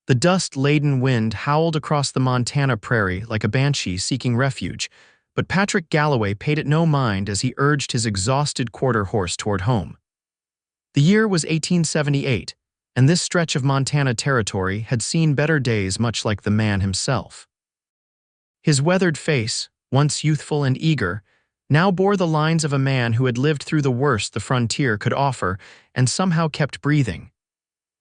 The dust-laden wind howled across the Montana prairie like a banshee seeking refuge, but Patrick Galloway paid it no mind as he urged his exhausted quarter horse toward home. The year was 1878, and this stretch of Montana territory had seen better days, much like the man himself. His weathered face, once youthful and eager, now bore the lines of a man who had lived through the worst the frontier could offer and somehow kept breathing.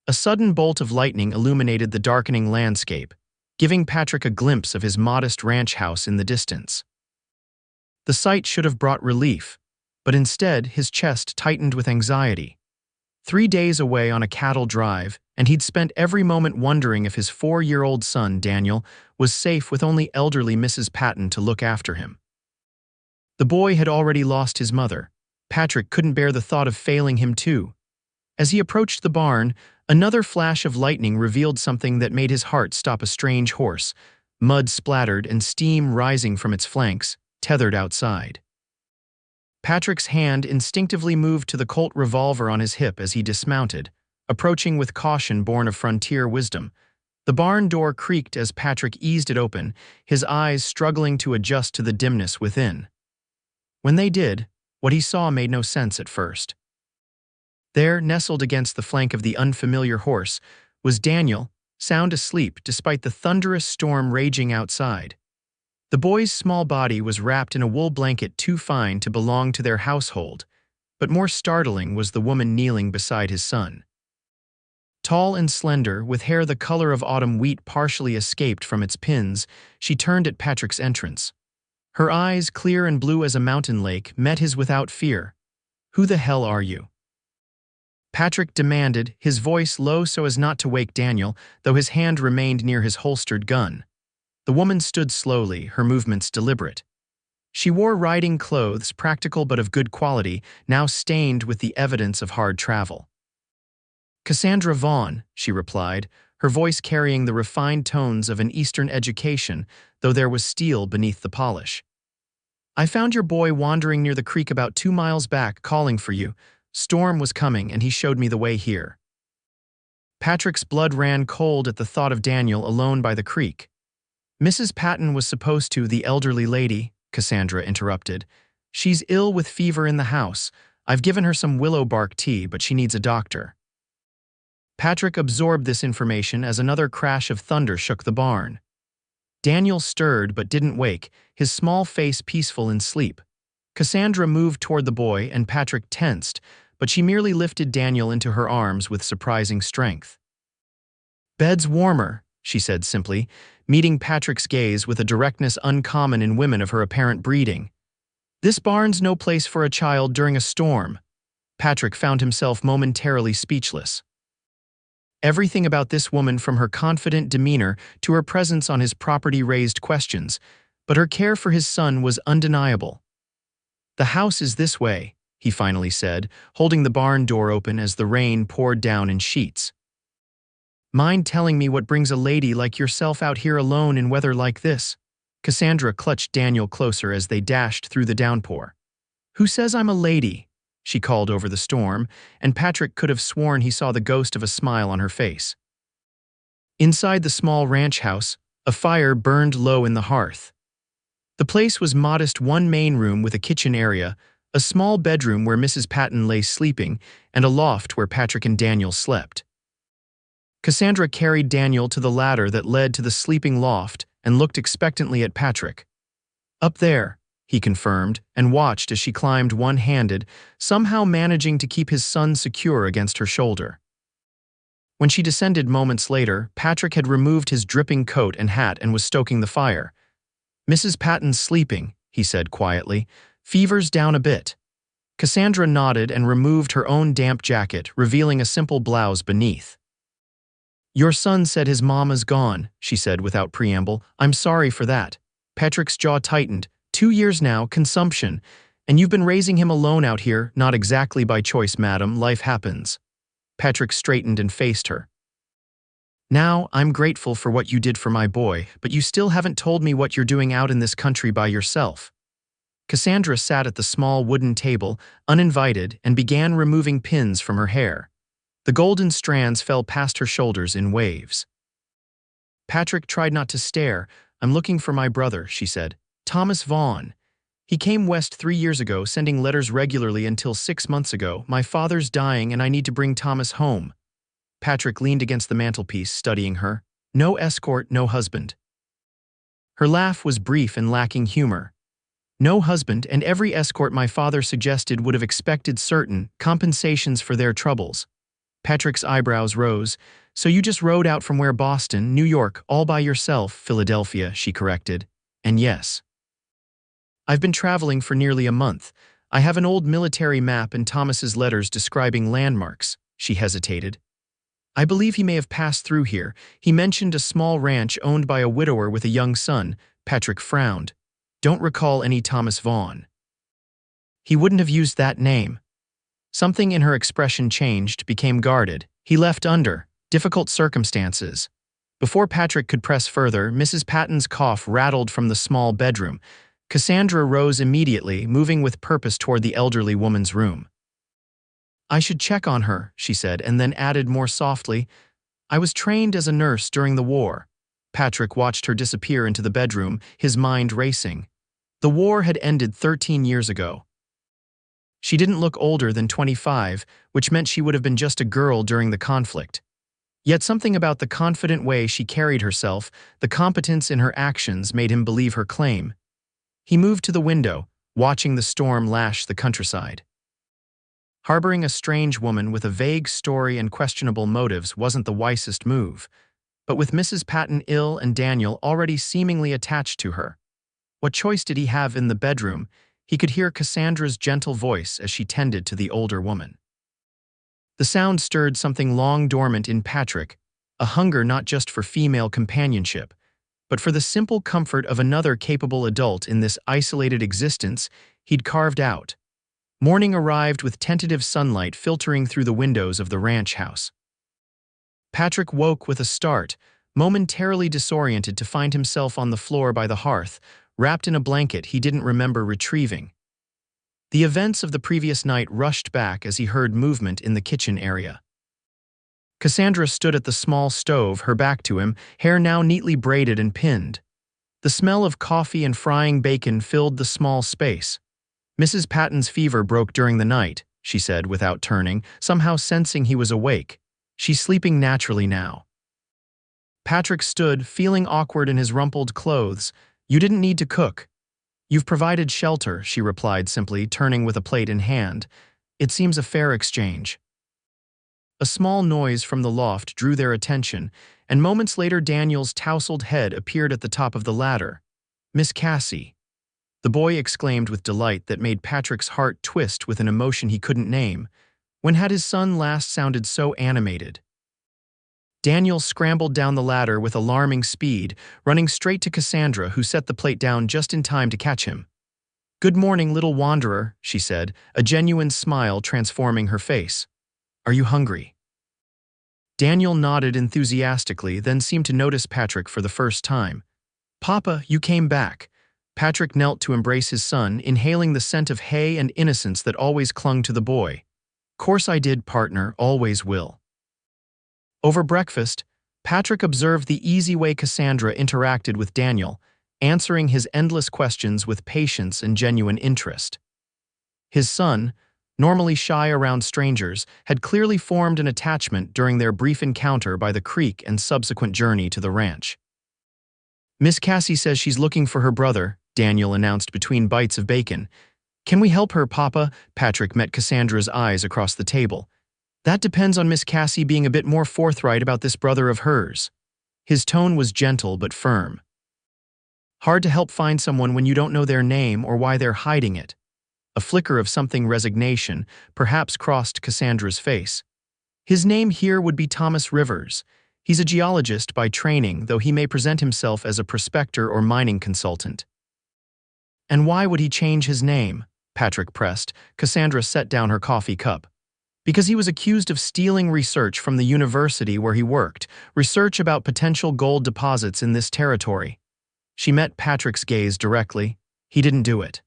A sudden bolt of lightning illuminated the darkening landscape, giving Patrick a glimpse of his modest ranch house in the distance. The sight should have brought relief, but instead his chest tightened with anxiety. 3 days away on a cattle drive, and he'd spent every moment wondering if his 4-year-old son, Daniel, was safe with only elderly Mrs. Patton to look after him. The boy had already lost his mother. Patrick couldn't bear the thought of failing him too. As he approached the barn, another flash of lightning revealed something that made his heart stop. A strange horse, mud splattered and steam rising from its flanks, tethered outside. Patrick's hand instinctively moved to the Colt revolver on his hip as he dismounted, approaching with caution born of frontier wisdom. The barn door creaked as Patrick eased it open, his eyes struggling to adjust to the dimness within. When they did, what he saw made no sense at first. There, nestled against the flank of the unfamiliar horse, was Daniel, sound asleep despite the thunderous storm raging outside. The boy's small body was wrapped in a wool blanket too fine to belong to their household, but more startling was the woman kneeling beside his son. Tall and slender, with hair the color of autumn wheat partially escaped from its pins, she turned at Patrick's entrance. Her eyes, clear and blue as a mountain lake, met his without fear. "Who the hell are you?" Patrick demanded, his voice low so as not to wake Daniel, though his hand remained near his holstered gun. The woman stood slowly, her movements deliberate. She wore riding clothes, practical but of good quality, now stained with the evidence of hard travel. "Cassandra Vaughn," she replied, her voice carrying the refined tones of an Eastern education, though there was steel beneath the polish. "I found your boy wandering near the creek about 2 miles back, calling for you. Storm was coming, and he showed me the way here." Patrick's blood ran cold at the thought of Daniel alone by the creek. "Mrs. Patton was supposed to, the elderly lady," Cassandra interrupted. "She's ill with fever in the house. I've given her some willow bark tea, but she needs a doctor." Patrick absorbed this information as another crash of thunder shook the barn. Daniel stirred but didn't wake, his small face peaceful in sleep. Cassandra moved toward the boy, and Patrick tensed, but she merely lifted Daniel into her arms with surprising strength. "Bed's warmer," she said simply, meeting Patrick's gaze with a directness uncommon in women of her apparent breeding. "This barn's no place for a child during a storm." Patrick found himself momentarily speechless. Everything about this woman, from her confident demeanor to her presence on his property, raised questions, but her care for his son was undeniable. "The house is this way," he finally said, holding the barn door open as the rain poured down in sheets. "Mind telling me what brings a lady like yourself out here alone in weather like this?" Cassandra clutched Daniel closer as they dashed through the downpour. "Who says I'm a lady?" she called over the storm, and Patrick could have sworn he saw the ghost of a smile on her face. Inside the small ranch house, a fire burned low in the hearth. The place was modest, one main room with a kitchen area, a small bedroom where Mrs. Patton lay sleeping, and a loft where Patrick and Daniel slept. Cassandra carried Daniel to the ladder that led to the sleeping loft and looked expectantly at Patrick. "Up there," he confirmed, and watched as she climbed one-handed, somehow managing to keep his son secure against her shoulder. When she descended moments later, Patrick had removed his dripping coat and hat and was stoking the fire. "Mrs. Patton's sleeping," he said quietly. "Fever's down a bit." Cassandra nodded and removed her own damp jacket, revealing a simple blouse beneath. "Your son said his mama's gone," she said without preamble. "I'm sorry for that." Patrick's jaw tightened. 2 years now, consumption. And you've been raising him alone out here, not exactly by choice, madam. Life happens. Patrick straightened and faced her. "Now, I'm grateful for what you did for my boy, but you still haven't told me what you're doing out in this country by yourself." Cassandra sat at the small wooden table, uninvited, and began removing pins from her hair. The golden strands fell past her shoulders in waves. Patrick tried not to stare. "I'm looking for my brother," she said. "Thomas Vaughn. He came west 3 years ago, sending letters regularly until 6 months ago. My father's dying and I need to bring Thomas home." Patrick leaned against the mantelpiece, studying her. "No escort, no husband." Her laugh was brief and lacking humor. "No husband, and every escort my father suggested would have expected certain compensations for their troubles." Patrick's eyebrows rose. "So you just rode out from where Boston, New York, all by yourself?" "Philadelphia," she corrected. "And yes, I've been traveling for nearly a month. I have an old military map and Thomas's letters describing landmarks." She hesitated. "I believe he may have passed through here. He mentioned a small ranch owned by a widower with a young son." Patrick frowned. "Don't recall any Thomas Vaughn." "He wouldn't have used that name." Something in her expression changed, became guarded. "He left under difficult circumstances." Before Patrick could press further, Mrs. Patton's cough rattled from the small bedroom. Cassandra rose immediately, moving with purpose toward the elderly woman's room. "I should check on her," she said, and then added more softly, "I was trained as a nurse during the war." Patrick watched her disappear into the bedroom, his mind racing. The war had ended 13 years ago. She didn't look older than 25, which meant she would have been just a girl during the conflict. Yet something about the confident way she carried herself, the competence in her actions, made him believe her claim. He moved to the window, watching the storm lash the countryside. Harboring a strange woman with a vague story and questionable motives wasn't the wisest move, but with Mrs. Patton ill and Daniel already seemingly attached to her, what choice did he have in the bedroom? He could hear Cassandra's gentle voice as she tended to the older woman. The sound stirred something long dormant in Patrick, a hunger not just for female companionship, but for the simple comfort of another capable adult in this isolated existence he'd carved out. Morning arrived with tentative sunlight filtering through the windows of the ranch house. Patrick woke with a start, momentarily disoriented to find himself on the floor by the hearth, wrapped in a blanket he didn't remember retrieving. The events of the previous night rushed back as he heard movement in the kitchen area. Cassandra stood at the small stove, her back to him, hair now neatly braided and pinned. The smell of coffee and frying bacon filled the small space. "Mrs. Patton's fever broke during the night," she said without turning, somehow sensing he was awake. "She's sleeping naturally now." Patrick stood, feeling awkward in his rumpled clothes. "You didn't need to cook." "You've provided shelter," she replied simply, turning with a plate in hand. "It seems a fair exchange." A small noise from the loft drew their attention, and moments later Daniel's tousled head appeared at the top of the ladder. "Miss Cassie." The boy exclaimed with delight that made Patrick's heart twist with an emotion he couldn't name. When had his son last sounded so animated? Daniel scrambled down the ladder with alarming speed, running straight to Cassandra, who set the plate down just in time to catch him. "Good morning, little wanderer," she said, a genuine smile transforming her face. "Are you hungry?" Daniel nodded enthusiastically, then seemed to notice Patrick for the first time. "Papa, you came back." Patrick knelt to embrace his son, inhaling the scent of hay and innocence that always clung to the boy. "Course I did, partner, always will." Over breakfast, Patrick observed the easy way Cassandra interacted with Daniel, answering his endless questions with patience and genuine interest. His son, normally shy around strangers, had clearly formed an attachment during their brief encounter by the creek and subsequent journey to the ranch. "Miss Cassie says she's looking for her brother," Daniel announced between bites of bacon. "Can we help her, Papa?" Patrick met Cassandra's eyes across the table. "That depends on Miss Cassie being a bit more forthright about this brother of hers." His tone was gentle but firm. "Hard to help find someone when you don't know their name or why they're hiding it." A flicker of something resignation perhaps crossed Cassandra's face. "His name here would be Thomas Rivers. He's a geologist by training, though he may present himself as a prospector or mining consultant." "And why would he change his name?" Patrick pressed. Cassandra set down her coffee cup. "Because he was accused of stealing research from the university where he worked, research about potential gold deposits in this territory." She met Patrick's gaze directly. He didn't do it.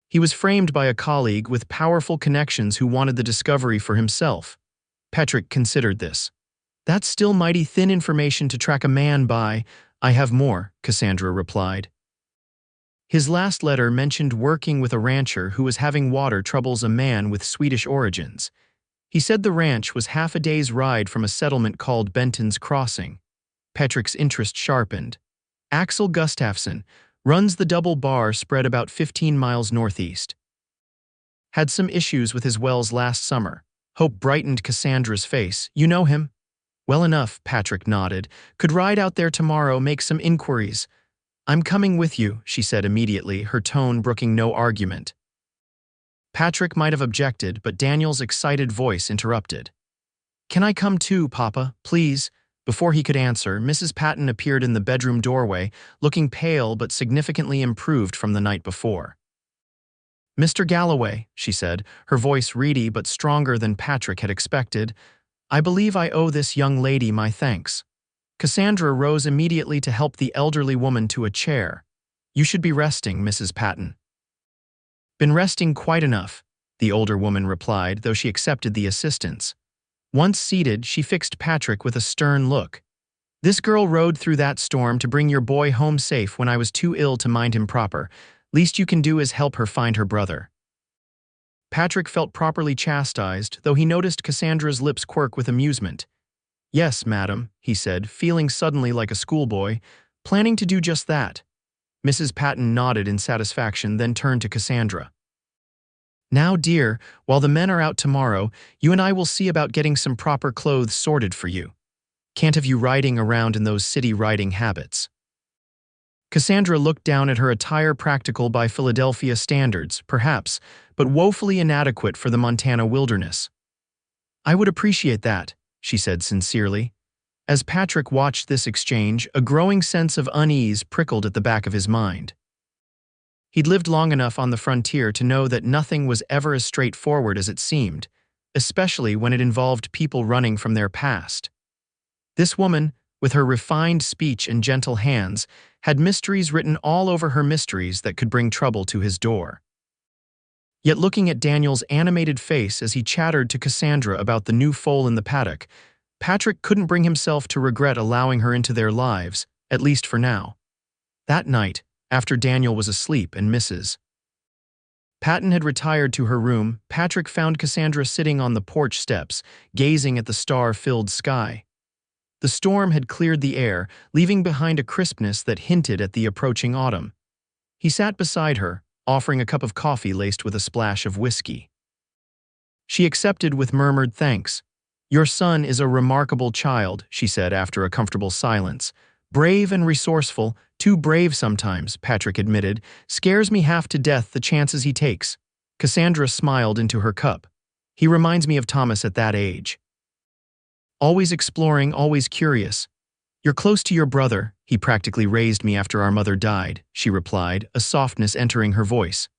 He was framed by a colleague with powerful connections who wanted the discovery for himself. Patrick considered this. That's still mighty thin information to track a man by. I have more, Cassandra replied. His last letter mentioned working with a rancher who was having water troubles, a man with Swedish origins. He said the ranch was half a day's ride from a settlement called Benton's Crossing. Patrick's interest sharpened. Axel Gustafsson runs the double bar spread about 15 miles northeast. Had some issues with his wells last summer. Hope brightened Cassandra's face. You know him? Well enough, Patrick nodded. Could ride out there tomorrow, make some inquiries. I'm coming with you, she said immediately, her tone brooking no argument. Patrick might have objected, but Daniel's excited voice interrupted. Can I come too, Papa, please? Before he could answer, Mrs. Patton appeared in the bedroom doorway, looking pale but significantly improved from the night before. Mr. Galloway, she said, her voice reedy but stronger than Patrick had expected, I believe I owe this young lady my thanks. Cassandra rose immediately to help the elderly woman to a chair. You should be resting, Mrs. Patton. Been resting quite enough, the older woman replied, though she accepted the assistance. Once seated, she fixed Patrick with a stern look. This girl rode through that storm to bring your boy home safe when I was too ill to mind him proper. Least you can do is help her find her brother. Patrick felt properly chastised, though he noticed Cassandra's lips quirk with amusement. Yes, madam, he said, feeling suddenly like a schoolboy, planning to do just that. Mrs. Patton nodded in satisfaction, then turned to Cassandra. Now, dear, while the men are out tomorrow, you and I will see about getting some proper clothes sorted for you. Can't have you riding around in those city riding habits. Cassandra looked down at her attire, practical by Philadelphia standards, perhaps, but woefully inadequate for the Montana wilderness. I would appreciate that, she said sincerely. As Patrick watched this exchange, a growing sense of unease prickled at the back of his mind. He'd lived long enough on the frontier to know that nothing was ever as straightforward as it seemed, especially when it involved people running from their past. This woman, with her refined speech and gentle hands, had mysteries written all over her mysteries that could bring trouble to his door. Yet looking at Daniel's animated face as he chattered to Cassandra about the new foal in the paddock, Patrick couldn't bring himself to regret allowing her into their lives, at least for now. That night, after Daniel was asleep and Mrs. Patton had retired to her room, Patrick found Cassandra sitting on the porch steps, gazing at the star-filled sky. The storm had cleared the air, leaving behind a crispness that hinted at the approaching autumn. He sat beside her, offering a cup of coffee laced with a splash of whiskey. She accepted with murmured thanks. Your son is a remarkable child, she said after a comfortable silence. Brave and resourceful, too brave sometimes, Patrick admitted. Scares me half to death the chances he takes. Cassandra smiled into her cup. He reminds me of Thomas at that age. Always exploring, always curious. You're close to your brother. He practically raised me after our mother died, she replied, a softness entering her voice.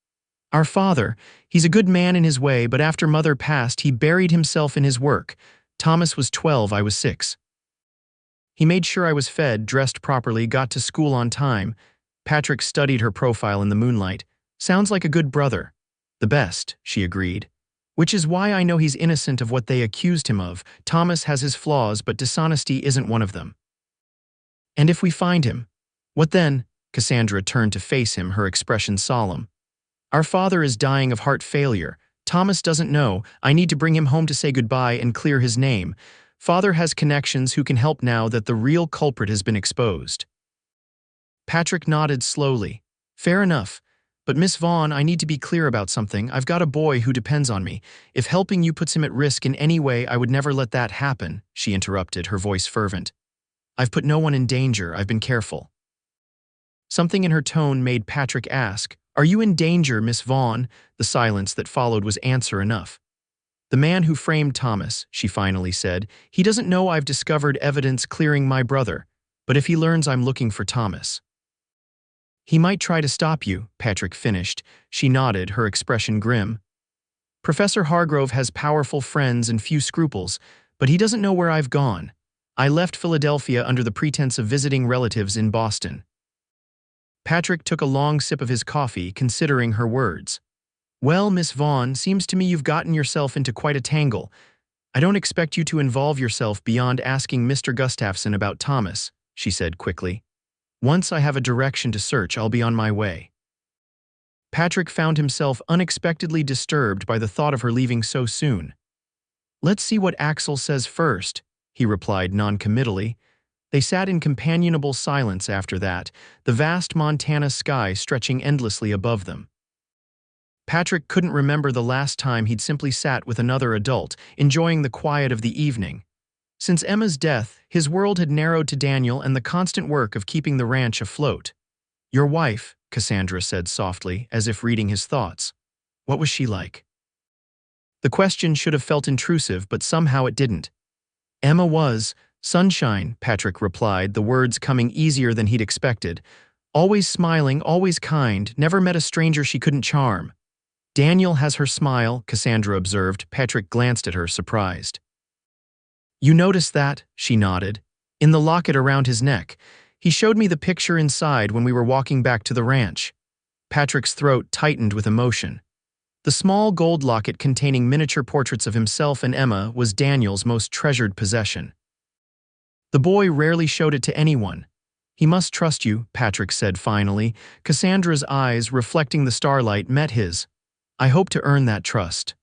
Our father, he's a good man in his way, but after mother passed, he buried himself in his work. Thomas was 12, I was 6. He made sure I was fed, dressed properly, got to school on time. Patrick studied her profile in the moonlight. Sounds like a good brother. The best, she agreed. Which is why I know he's innocent of what they accused him of. Thomas has his flaws, but dishonesty isn't one of them. And if we find him, what then? Cassandra turned to face him, her expression solemn. Our father is dying of heart failure. Thomas doesn't know. I need to bring him home to say goodbye and clear his name. Father has connections who can help now that the real culprit has been exposed. Patrick nodded slowly. Fair enough. But Miss Vaughn, I need to be clear about something. I've got a boy who depends on me. If helping you puts him at risk in any way, I would never let that happen, she interrupted, her voice fervent. I've put no one in danger. I've been careful. Something in her tone made Patrick ask, Are you in danger, Miss Vaughn? The silence that followed was answer enough. The man who framed Thomas, she finally said, he doesn't know I've discovered evidence clearing my brother, but if he learns I'm looking for Thomas. He might try to stop you, Patrick finished. She nodded, her expression grim. Professor Hargrove has powerful friends and few scruples, but he doesn't know where I've gone. I left Philadelphia under the pretense of visiting relatives in Boston. Patrick took a long sip of his coffee, considering her words. Well, Miss Vaughn, seems to me you've gotten yourself into quite a tangle. I don't expect you to involve yourself beyond asking Mr. Gustafson about Thomas, she said quickly. Once I have a direction to search, I'll be on my way. Patrick found himself unexpectedly disturbed by the thought of her leaving so soon. Let's see what Axel says first, he replied noncommittally. They sat in companionable silence after that, the vast Montana sky stretching endlessly above them. Patrick couldn't remember the last time he'd simply sat with another adult, enjoying the quiet of the evening. Since Emma's death, his world had narrowed to Daniel and the constant work of keeping the ranch afloat. Your wife, Cassandra said softly, as if reading his thoughts. What was she like? The question should have felt intrusive, but somehow it didn't. Emma was sunshine, Patrick replied, the words coming easier than he'd expected. Always smiling, always kind, never met a stranger she couldn't charm. Daniel has her smile, Cassandra observed. Patrick glanced at her, surprised. You noticed that? She nodded. In the locket around his neck. He showed me the picture inside when we were walking back to the ranch. Patrick's throat tightened with emotion. The small gold locket containing miniature portraits of himself and Emma was Daniel's most treasured possession. The boy rarely showed it to anyone. He must trust you, Patrick said finally. Cassandra's eyes, reflecting the starlight, met his. I hope to earn that trust.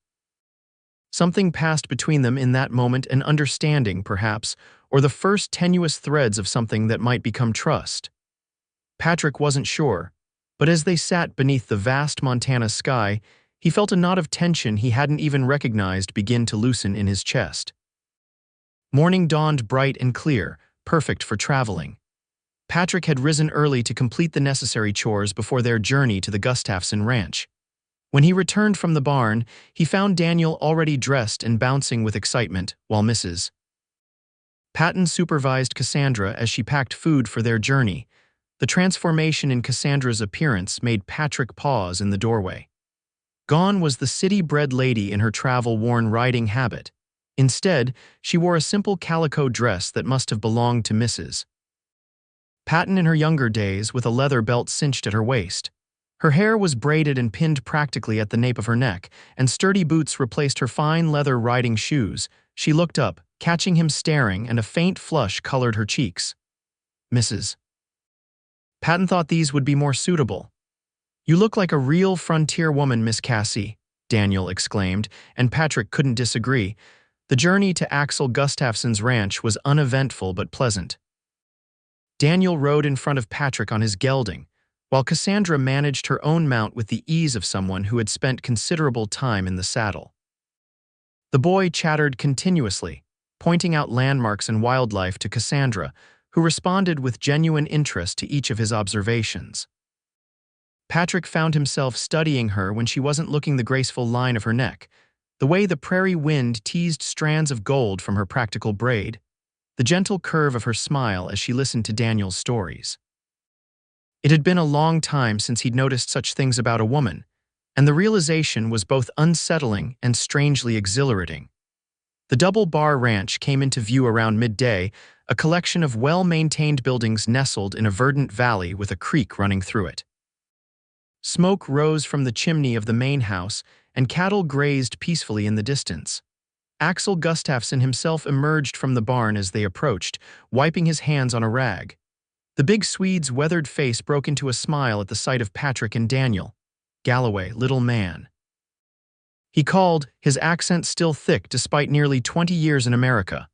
Something passed between them in that moment, an understanding, perhaps, or the first tenuous threads of something that might become trust. Patrick wasn't sure, but as they sat beneath the vast Montana sky, he felt a knot of tension he hadn't even recognized begin to loosen in his chest. Morning dawned bright and clear, perfect for traveling. Patrick had risen early to complete the necessary chores before their journey to the Gustafson ranch. When he returned from the barn, he found Daniel already dressed and bouncing with excitement, while Mrs. Patton supervised Cassandra as she packed food for their journey. The transformation in Cassandra's appearance made Patrick pause in the doorway. Gone was the city-bred lady in her travel-worn riding habit. Instead, she wore a simple calico dress that must have belonged to Mrs. Patton in her younger days, with a leather belt cinched at her waist. Her hair was braided and pinned practically at the nape of her neck, and sturdy boots replaced her fine leather riding shoes. She looked up, catching him staring, and a faint flush colored her cheeks. Mrs. Patton thought these would be more suitable. You look like a real frontier woman, Miss Cassie, Daniel exclaimed, and Patrick couldn't disagree. The journey to Axel Gustafson's ranch was uneventful but pleasant. Daniel rode in front of Patrick on his gelding, while Cassandra managed her own mount with the ease of someone who had spent considerable time in the saddle. The boy chattered continuously, pointing out landmarks and wildlife to Cassandra, who responded with genuine interest to each of his observations. Patrick found himself studying her when she wasn't looking, the graceful line of her neck, the way the prairie wind teased strands of gold from her practical braid, the gentle curve of her smile as she listened to Daniel's stories. It had been a long time since he'd noticed such things about a woman, and the realization was both unsettling and strangely exhilarating. The Double Bar Ranch came into view around midday, a collection of well-maintained buildings nestled in a verdant valley with a creek running through it. Smoke rose from the chimney of the main house, and cattle grazed peacefully in the distance. Axel Gustafson himself emerged from the barn as they approached, wiping his hands on a rag. The big Swede's weathered face broke into a smile at the sight of Patrick and Daniel. Galloway, little man. He called, his accent still thick despite nearly 20 years in America.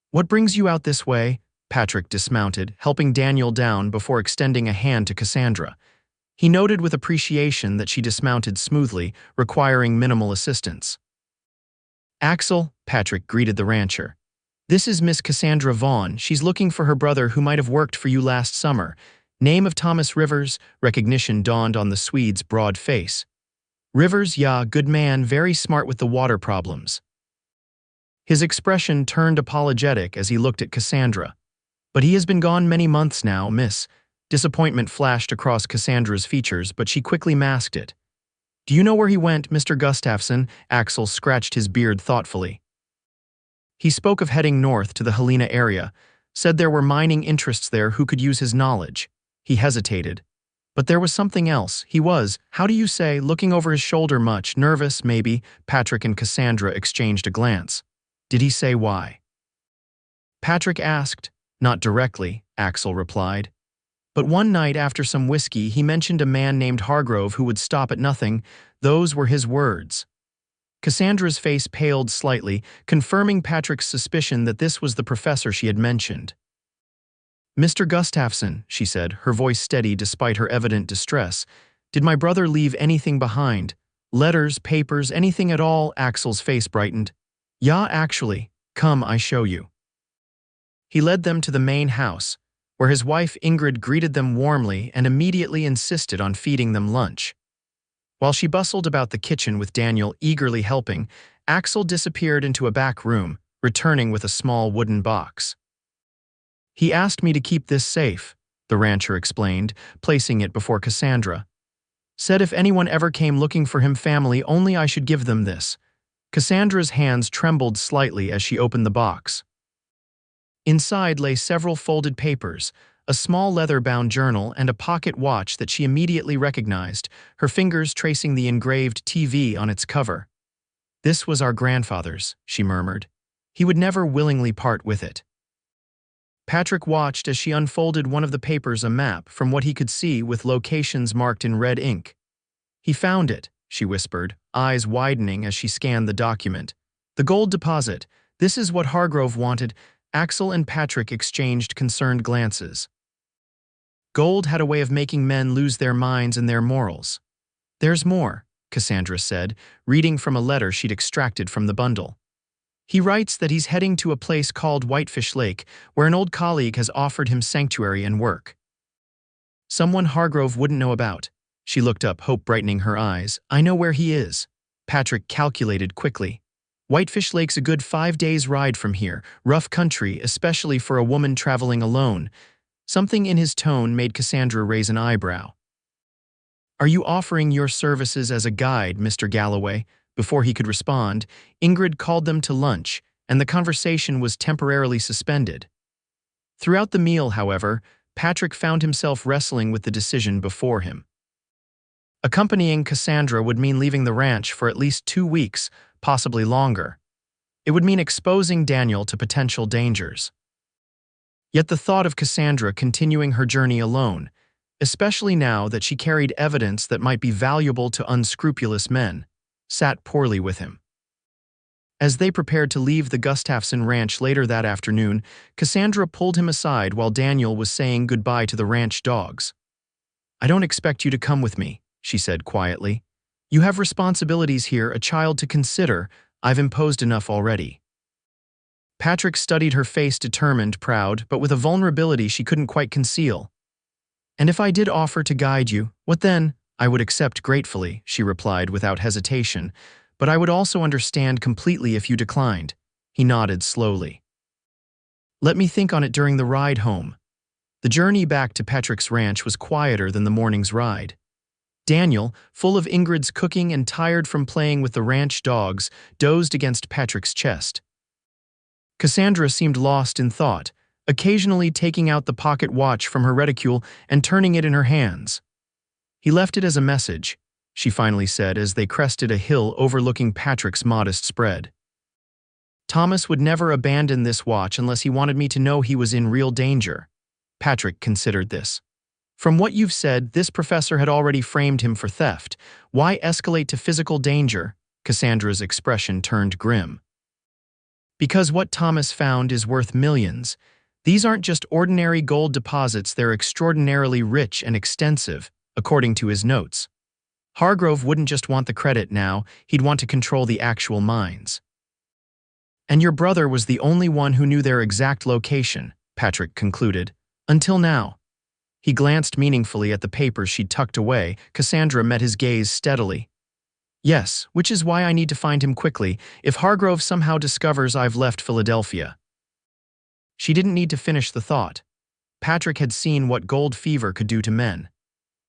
What brings you out this way? Patrick dismounted, helping Daniel down before extending a hand to Cassandra. He noted with appreciation that she dismounted smoothly, requiring minimal assistance. Axel, Patrick greeted the rancher. This is Miss Cassandra Vaughn. She's looking for her brother who might have worked for you last summer. Name of Thomas Rivers. Recognition dawned on the Swede's broad face. Rivers, yeah, good man, very smart with the water problems. His expression turned apologetic as he looked at Cassandra. But he has been gone many months now, miss. Disappointment flashed across Cassandra's features, but she quickly masked it. Do you know where he went, Mr. Gustafson? Axel scratched his beard thoughtfully. He spoke of heading north to the Helena area, said there were mining interests there who could use his knowledge. He hesitated. But there was something else. He was, how do you say, looking over his shoulder much, nervous, maybe. Patrick and Cassandra exchanged a glance. Did he say why? Patrick asked. Not directly, Axel replied. But one night after some whiskey, he mentioned a man named Hargrove who would stop at nothing. Those were his words. Cassandra's face paled slightly, confirming Patrick's suspicion that this was the professor she had mentioned. Mr. Gustafsson, she said, her voice steady despite her evident distress. Did my brother leave anything behind? Letters, papers, anything at all? Axel's face brightened. Yeah, actually. Come, I show you. He led them to the main house, where his wife Ingrid greeted them warmly and immediately insisted on feeding them lunch. While she bustled about the kitchen with Daniel eagerly helping, Axel disappeared into a back room, returning with a small wooden box. He asked me to keep this safe, the rancher explained, placing it before Cassandra. Said if anyone ever came looking for him family, only I should give them this. Cassandra's hands trembled slightly as she opened the box. Inside lay several folded papers, a small leather-bound journal, and a pocket watch that she immediately recognized, her fingers tracing the engraved TV on its cover. This was our grandfather's, she murmured. He would never willingly part with it. Patrick watched as she unfolded one of the papers, a map, from what he could see with locations marked in red ink. He found it, she whispered, eyes widening as she scanned the document. The gold deposit. This is what Hargrove wanted. Axel and Patrick exchanged concerned glances. Gold had a way of making men lose their minds and their morals. There's more, Cassandra said, reading from a letter she'd extracted from the bundle. He writes that he's heading to a place called Whitefish Lake, where an old colleague has offered him sanctuary and work. Someone Hargrove wouldn't know about. She looked up, hope brightening her eyes. I know where he is. Patrick calculated quickly. Whitefish Lake's a good 5 days' ride from here, rough country, especially for a woman traveling alone. Something in his tone made Cassandra raise an eyebrow. Are you offering your services as a guide, Mr. Galloway? Before he could respond, Ingrid called them to lunch, and the conversation was temporarily suspended. Throughout the meal, however, Patrick found himself wrestling with the decision before him. Accompanying Cassandra would mean leaving the ranch for at least 2 weeks, possibly longer. It would mean exposing Daniel to potential dangers. Yet the thought of Cassandra continuing her journey alone, especially now that she carried evidence that might be valuable to unscrupulous men, sat poorly with him. As they prepared to leave the Gustafsson ranch later that afternoon, Cassandra pulled him aside while Daniel was saying goodbye to the ranch dogs. I don't expect you to come with me, she said quietly. You have responsibilities here, a child to consider. I've imposed enough already. Patrick studied her face, determined, proud, but with a vulnerability she couldn't quite conceal. And if I did offer to guide you, what then? I would accept gratefully, she replied without hesitation, but I would also understand completely if you declined. He nodded slowly. Let me think on it during the ride home. The journey back to Patrick's ranch was quieter than the morning's ride. Daniel, full of Ingrid's cooking and tired from playing with the ranch dogs, dozed against Patrick's chest. Cassandra seemed lost in thought, occasionally taking out the pocket watch from her reticule and turning it in her hands. He left it as a message, she finally said as they crested a hill overlooking Patrick's modest spread. Thomas would never abandon this watch unless he wanted me to know he was in real danger. Patrick considered this. From what you've said, this professor had already framed him for theft. Why escalate to physical danger? Cassandra's expression turned grim. Because what Thomas found is worth millions. These aren't just ordinary gold deposits, they're extraordinarily rich and extensive, according to his notes. Hargrove wouldn't just want the credit now, he'd want to control the actual mines. And your brother was the only one who knew their exact location, Patrick concluded. Until now. He glanced meaningfully at the papers she'd tucked away. Cassandra met his gaze steadily. Yes, which is why I need to find him quickly, if Hargrove somehow discovers I've left Philadelphia. She didn't need to finish the thought. Patrick had seen what gold fever could do to men.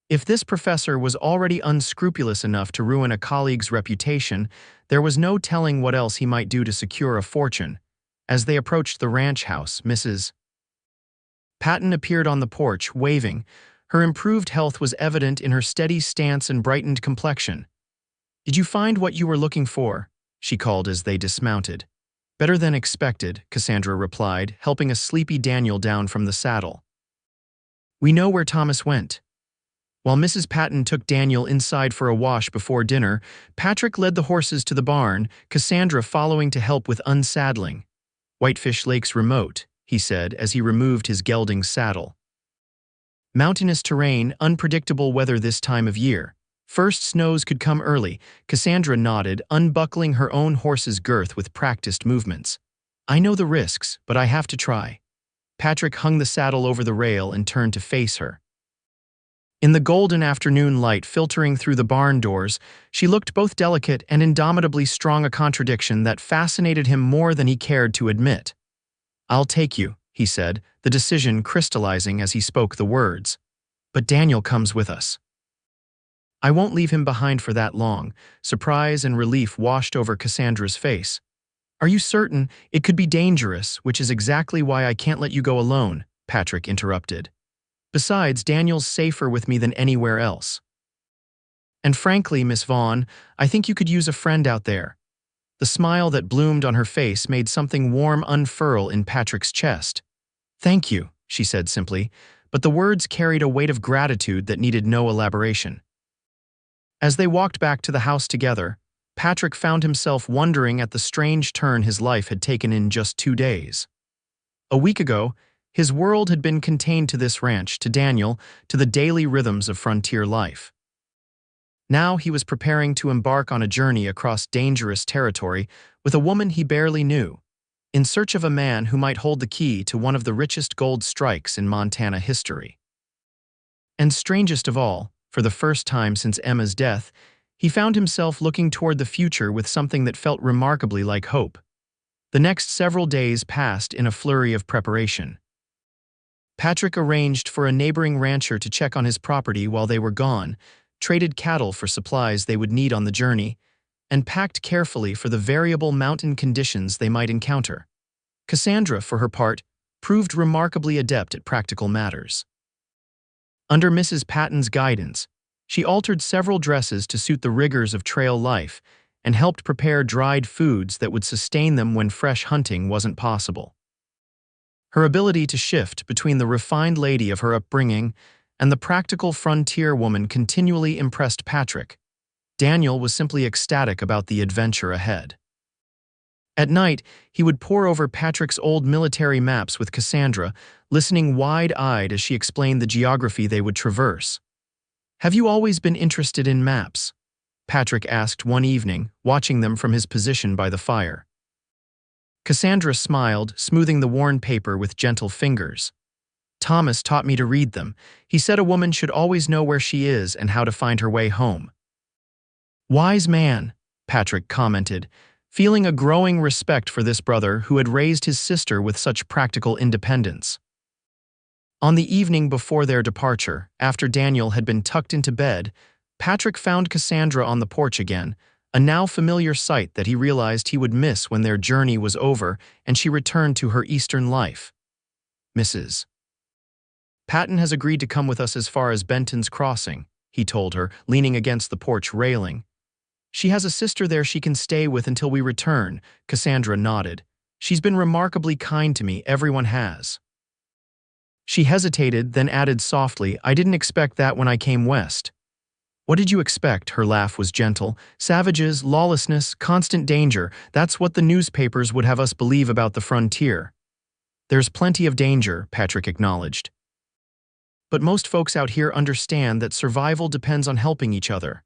If this professor was already unscrupulous enough to ruin a colleague's reputation, there was no telling what else he might do to secure a fortune. As they approached the ranch house, Mrs. Patton appeared on the porch, waving. Her improved health was evident in her steady stance and brightened complexion. Did you find what you were looking for? She called as they dismounted. Better than expected, Cassandra replied, helping a sleepy Daniel down from the saddle. We know where Thomas went. While Mrs. Patton took Daniel inside for a wash before dinner, Patrick led the horses to the barn, Cassandra following to help with unsaddling. Whitefish Lake's remote, he said as he removed his gelding saddle. Mountainous terrain, unpredictable weather this time of year. First snows could come early, Cassandra nodded, unbuckling her own horse's girth with practiced movements. I know the risks, but I have to try. Patrick hung the saddle over the rail and turned to face her. In the golden afternoon light filtering through the barn doors, she looked both delicate and indomitably strong, a contradiction that fascinated him more than he cared to admit. I'll take you, he said, the decision crystallizing as he spoke the words. But Daniel comes with us. I won't leave him behind for that long. Surprise and relief washed over Cassandra's face. Are you certain? It could be dangerous, which is exactly why I can't let you go alone, Patrick interrupted. Besides, Daniel's safer with me than anywhere else. And frankly, Miss Vaughn, I think you could use a friend out there. The smile that bloomed on her face made something warm unfurl in Patrick's chest. Thank you, she said simply, but the words carried a weight of gratitude that needed no elaboration. As they walked back to the house together, Patrick found himself wondering at the strange turn his life had taken in just 2 days. A week ago, his world had been contained to this ranch, to Daniel, to the daily rhythms of frontier life. Now he was preparing to embark on a journey across dangerous territory with a woman he barely knew, in search of a man who might hold the key to one of the richest gold strikes in Montana history. And strangest of all, for the first time since Emma's death, he found himself looking toward the future with something that felt remarkably like hope. The next several days passed in a flurry of preparation. Patrick arranged for a neighboring rancher to check on his property while they were gone, traded cattle for supplies they would need on the journey, and packed carefully for the variable mountain conditions they might encounter. Cassandra, for her part, proved remarkably adept at practical matters. Under Mrs. Patton's guidance, she altered several dresses to suit the rigors of trail life and helped prepare dried foods that would sustain them when fresh hunting wasn't possible. Her ability to shift between the refined lady of her upbringing and the practical frontier woman continually impressed Patrick. Daniel was simply ecstatic about the adventure ahead. At night, he would pore over Patrick's old military maps with Cassandra, listening wide-eyed as she explained the geography they would traverse. Have you always been interested in maps? Patrick asked one evening, watching them from his position by the fire. Cassandra smiled, smoothing the worn paper with gentle fingers. Thomas taught me to read them. He said a woman should always know where she is and how to find her way home. Wise man, Patrick commented, feeling a growing respect for this brother who had raised his sister with such practical independence. On the evening before their departure, after Daniel had been tucked into bed, Patrick found Cassandra on the porch again, a now familiar sight that he realized he would miss when their journey was over and she returned to her eastern life. Mrs. Patton has agreed to come with us as far as Benton's Crossing, he told her, leaning against the porch railing. She has a sister there she can stay with until we return, Cassandra nodded. She's been remarkably kind to me, everyone has. She hesitated, then added softly, I didn't expect that when I came west. What did you expect? Her laugh was gentle. Savages, lawlessness, constant danger. That's what the newspapers would have us believe about the frontier. There's plenty of danger, Patrick acknowledged. But most folks out here understand that survival depends on helping each other.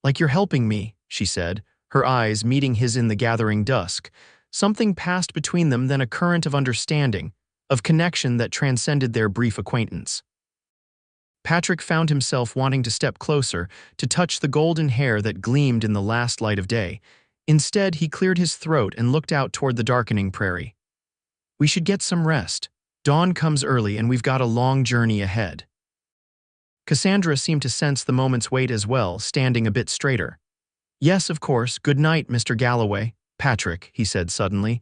Like you're helping me, she said, her eyes meeting his in the gathering dusk. Something passed between them, then a current of understanding, of connection that transcended their brief acquaintance. Patrick found himself wanting to step closer, to touch the golden hair that gleamed in the last light of day. Instead, he cleared his throat and looked out toward the darkening prairie. We should get some rest. Dawn comes early and we've got a long journey ahead. Cassandra seemed to sense the moment's weight as well, standing a bit straighter. Yes, of course. Good night, Mr. Galloway. Patrick, he said suddenly.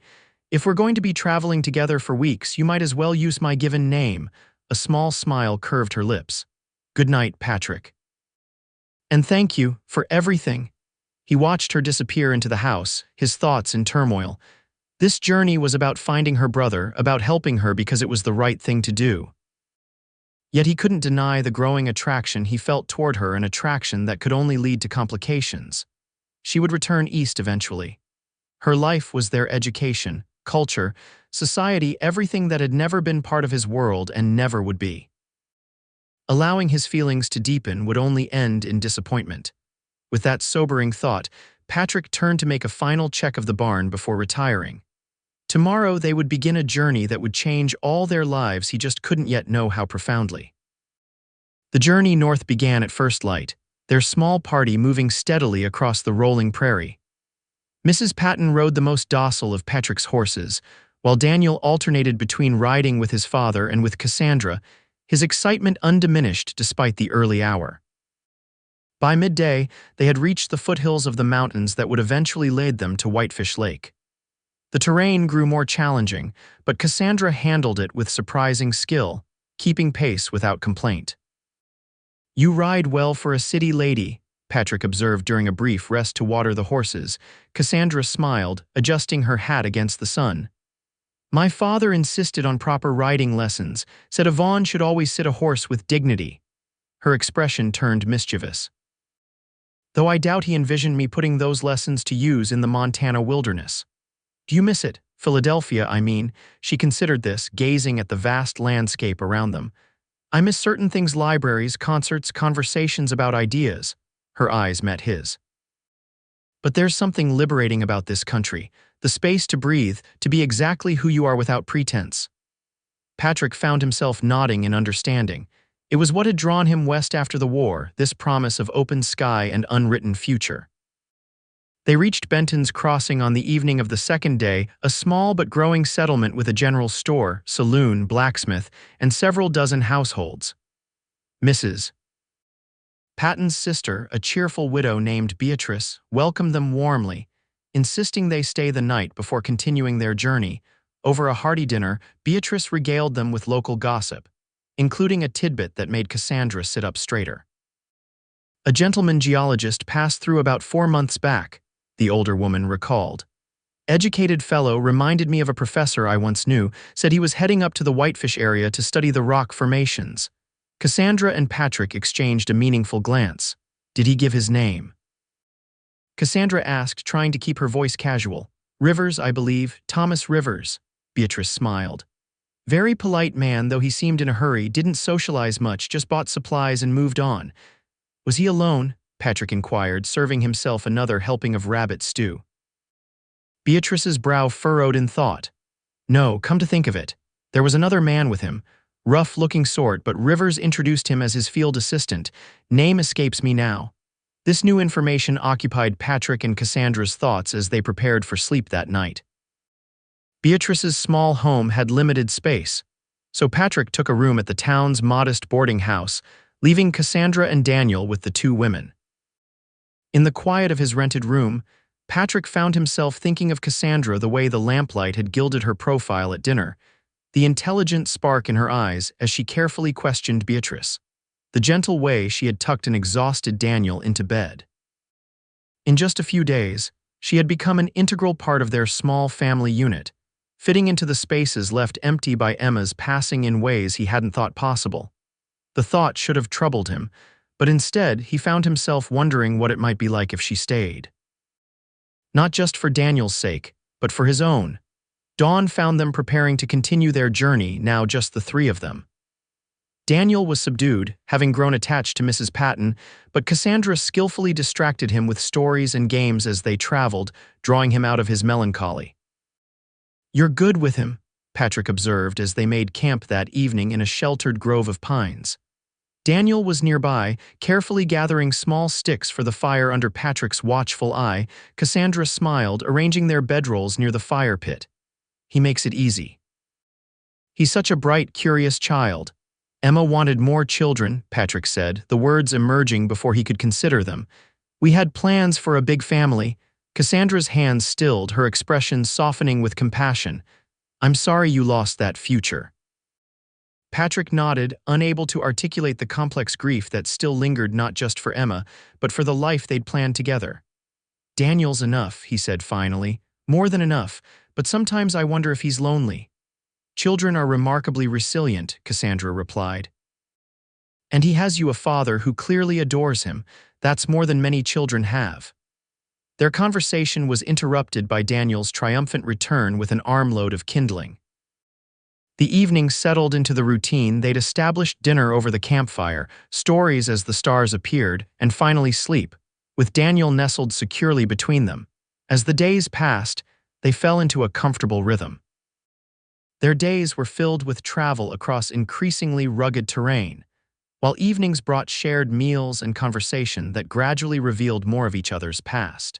If we're going to be traveling together for weeks, you might as well use my given name. A small smile curved her lips. Good night, Patrick. And thank you for everything. He watched her disappear into the house, his thoughts in turmoil. This journey was about finding her brother, about helping her because it was the right thing to do. Yet he couldn't deny the growing attraction he felt toward her, an attraction that could only lead to complications. She would return east eventually. Her life was their education, culture, society, everything that had never been part of his world and never would be. Allowing his feelings to deepen would only end in disappointment. With that sobering thought, Patrick turned to make a final check of the barn before retiring. Tomorrow they would begin a journey that would change all their lives, he just couldn't yet know how profoundly. The journey north began at first light, their small party moving steadily across the rolling prairie. Mrs. Patton rode the most docile of Patrick's horses, while Daniel alternated between riding with his father and with Cassandra, his excitement undiminished despite the early hour. By midday, they had reached the foothills of the mountains that would eventually lead them to Whitefish Lake. The terrain grew more challenging, but Cassandra handled it with surprising skill, keeping pace without complaint. "You ride well for a city lady," Patrick observed during a brief rest to water the horses. Cassandra smiled, adjusting her hat against the sun. "My father insisted on proper riding lessons, said a Vaughn should always sit a horse with dignity." Her expression turned mischievous. "Though I doubt he envisioned me putting those lessons to use in the Montana wilderness. Do you miss it? Philadelphia, I mean." She considered this, gazing at the vast landscape around them. "I miss certain things: libraries, concerts, conversations about ideas." Her eyes met his. "But there's something liberating about this country, the space to breathe, to be exactly who you are without pretense." Patrick found himself nodding in understanding. It was what had drawn him west after the war, this promise of open sky and unwritten future. They reached Benton's Crossing on the evening of the second day, a small but growing settlement with a general store, saloon, blacksmith, and several dozen households. Mrs. Patton's sister, a cheerful widow named Beatrice, welcomed them warmly, insisting they stay the night before continuing their journey. Over a hearty dinner, Beatrice regaled them with local gossip, including a tidbit that made Cassandra sit up straighter. "A gentleman geologist passed through about 4 months back," the older woman recalled. "Educated fellow, reminded me of a professor I once knew, said he was heading up to the Whitefish area to study the rock formations." Cassandra and Patrick exchanged a meaningful glance. "Did he give his name?" Cassandra asked, trying to keep her voice casual. "Rivers, I believe, Thomas Rivers." Beatrice smiled. "Very polite man, though he seemed in a hurry, didn't socialize much, just bought supplies and moved on." "Was he alone?" Patrick inquired, serving himself another helping of rabbit stew. Beatrice's brow furrowed in thought. "No, come to think of it, there was another man with him. Rough-looking sort, but Rivers introduced him as his field assistant. Name escapes me now." This new information occupied Patrick and Cassandra's thoughts as they prepared for sleep that night. Beatrice's small home had limited space, so Patrick took a room at the town's modest boarding house, leaving Cassandra and Daniel with the two women. In the quiet of his rented room, Patrick found himself thinking of Cassandra the way the lamplight had gilded her profile at dinner, the intelligent spark in her eyes as she carefully questioned Beatrice, the gentle way she had tucked an exhausted Daniel into bed. In just a few days, she had become an integral part of their small family unit, fitting into the spaces left empty by Emma's passing in ways he hadn't thought possible. The thought should have troubled him, but instead he found himself wondering what it might be like if she stayed. Not just for Daniel's sake, but for his own. Dawn found them preparing to continue their journey, now just the three of them. Daniel was subdued, having grown attached to Mrs. Patton, but Cassandra skillfully distracted him with stories and games as they traveled, drawing him out of his melancholy. "You're good with him," Patrick observed as they made camp that evening in a sheltered grove of pines. Daniel was nearby, carefully gathering small sticks for the fire under Patrick's watchful eye. Cassandra smiled, arranging their bedrolls near the fire pit. "He makes it easy. He's such a bright, curious child." "Emma wanted more children," Patrick said, the words emerging before he could consider them. "We had plans for a big family." Cassandra's hands stilled, her expression softening with compassion. "I'm sorry you lost that future." Patrick nodded, unable to articulate the complex grief that still lingered not just for Emma, but for the life they'd planned together. "Daniel's enough," he said finally. "More than enough, but sometimes I wonder if he's lonely. Children are remarkably resilient, Cassandra replied. And he has you a father who clearly adores him. That's more than many children have. Their conversation was interrupted by Daniel's triumphant return with an armload of kindling. The evening settled into the routine. They'd established dinner over the campfire, stories as the stars appeared, and finally sleep, with Daniel nestled securely between them. As the days passed, they fell into a comfortable rhythm. Their days were filled with travel across increasingly rugged terrain, while evenings brought shared meals and conversation that gradually revealed more of each other's past.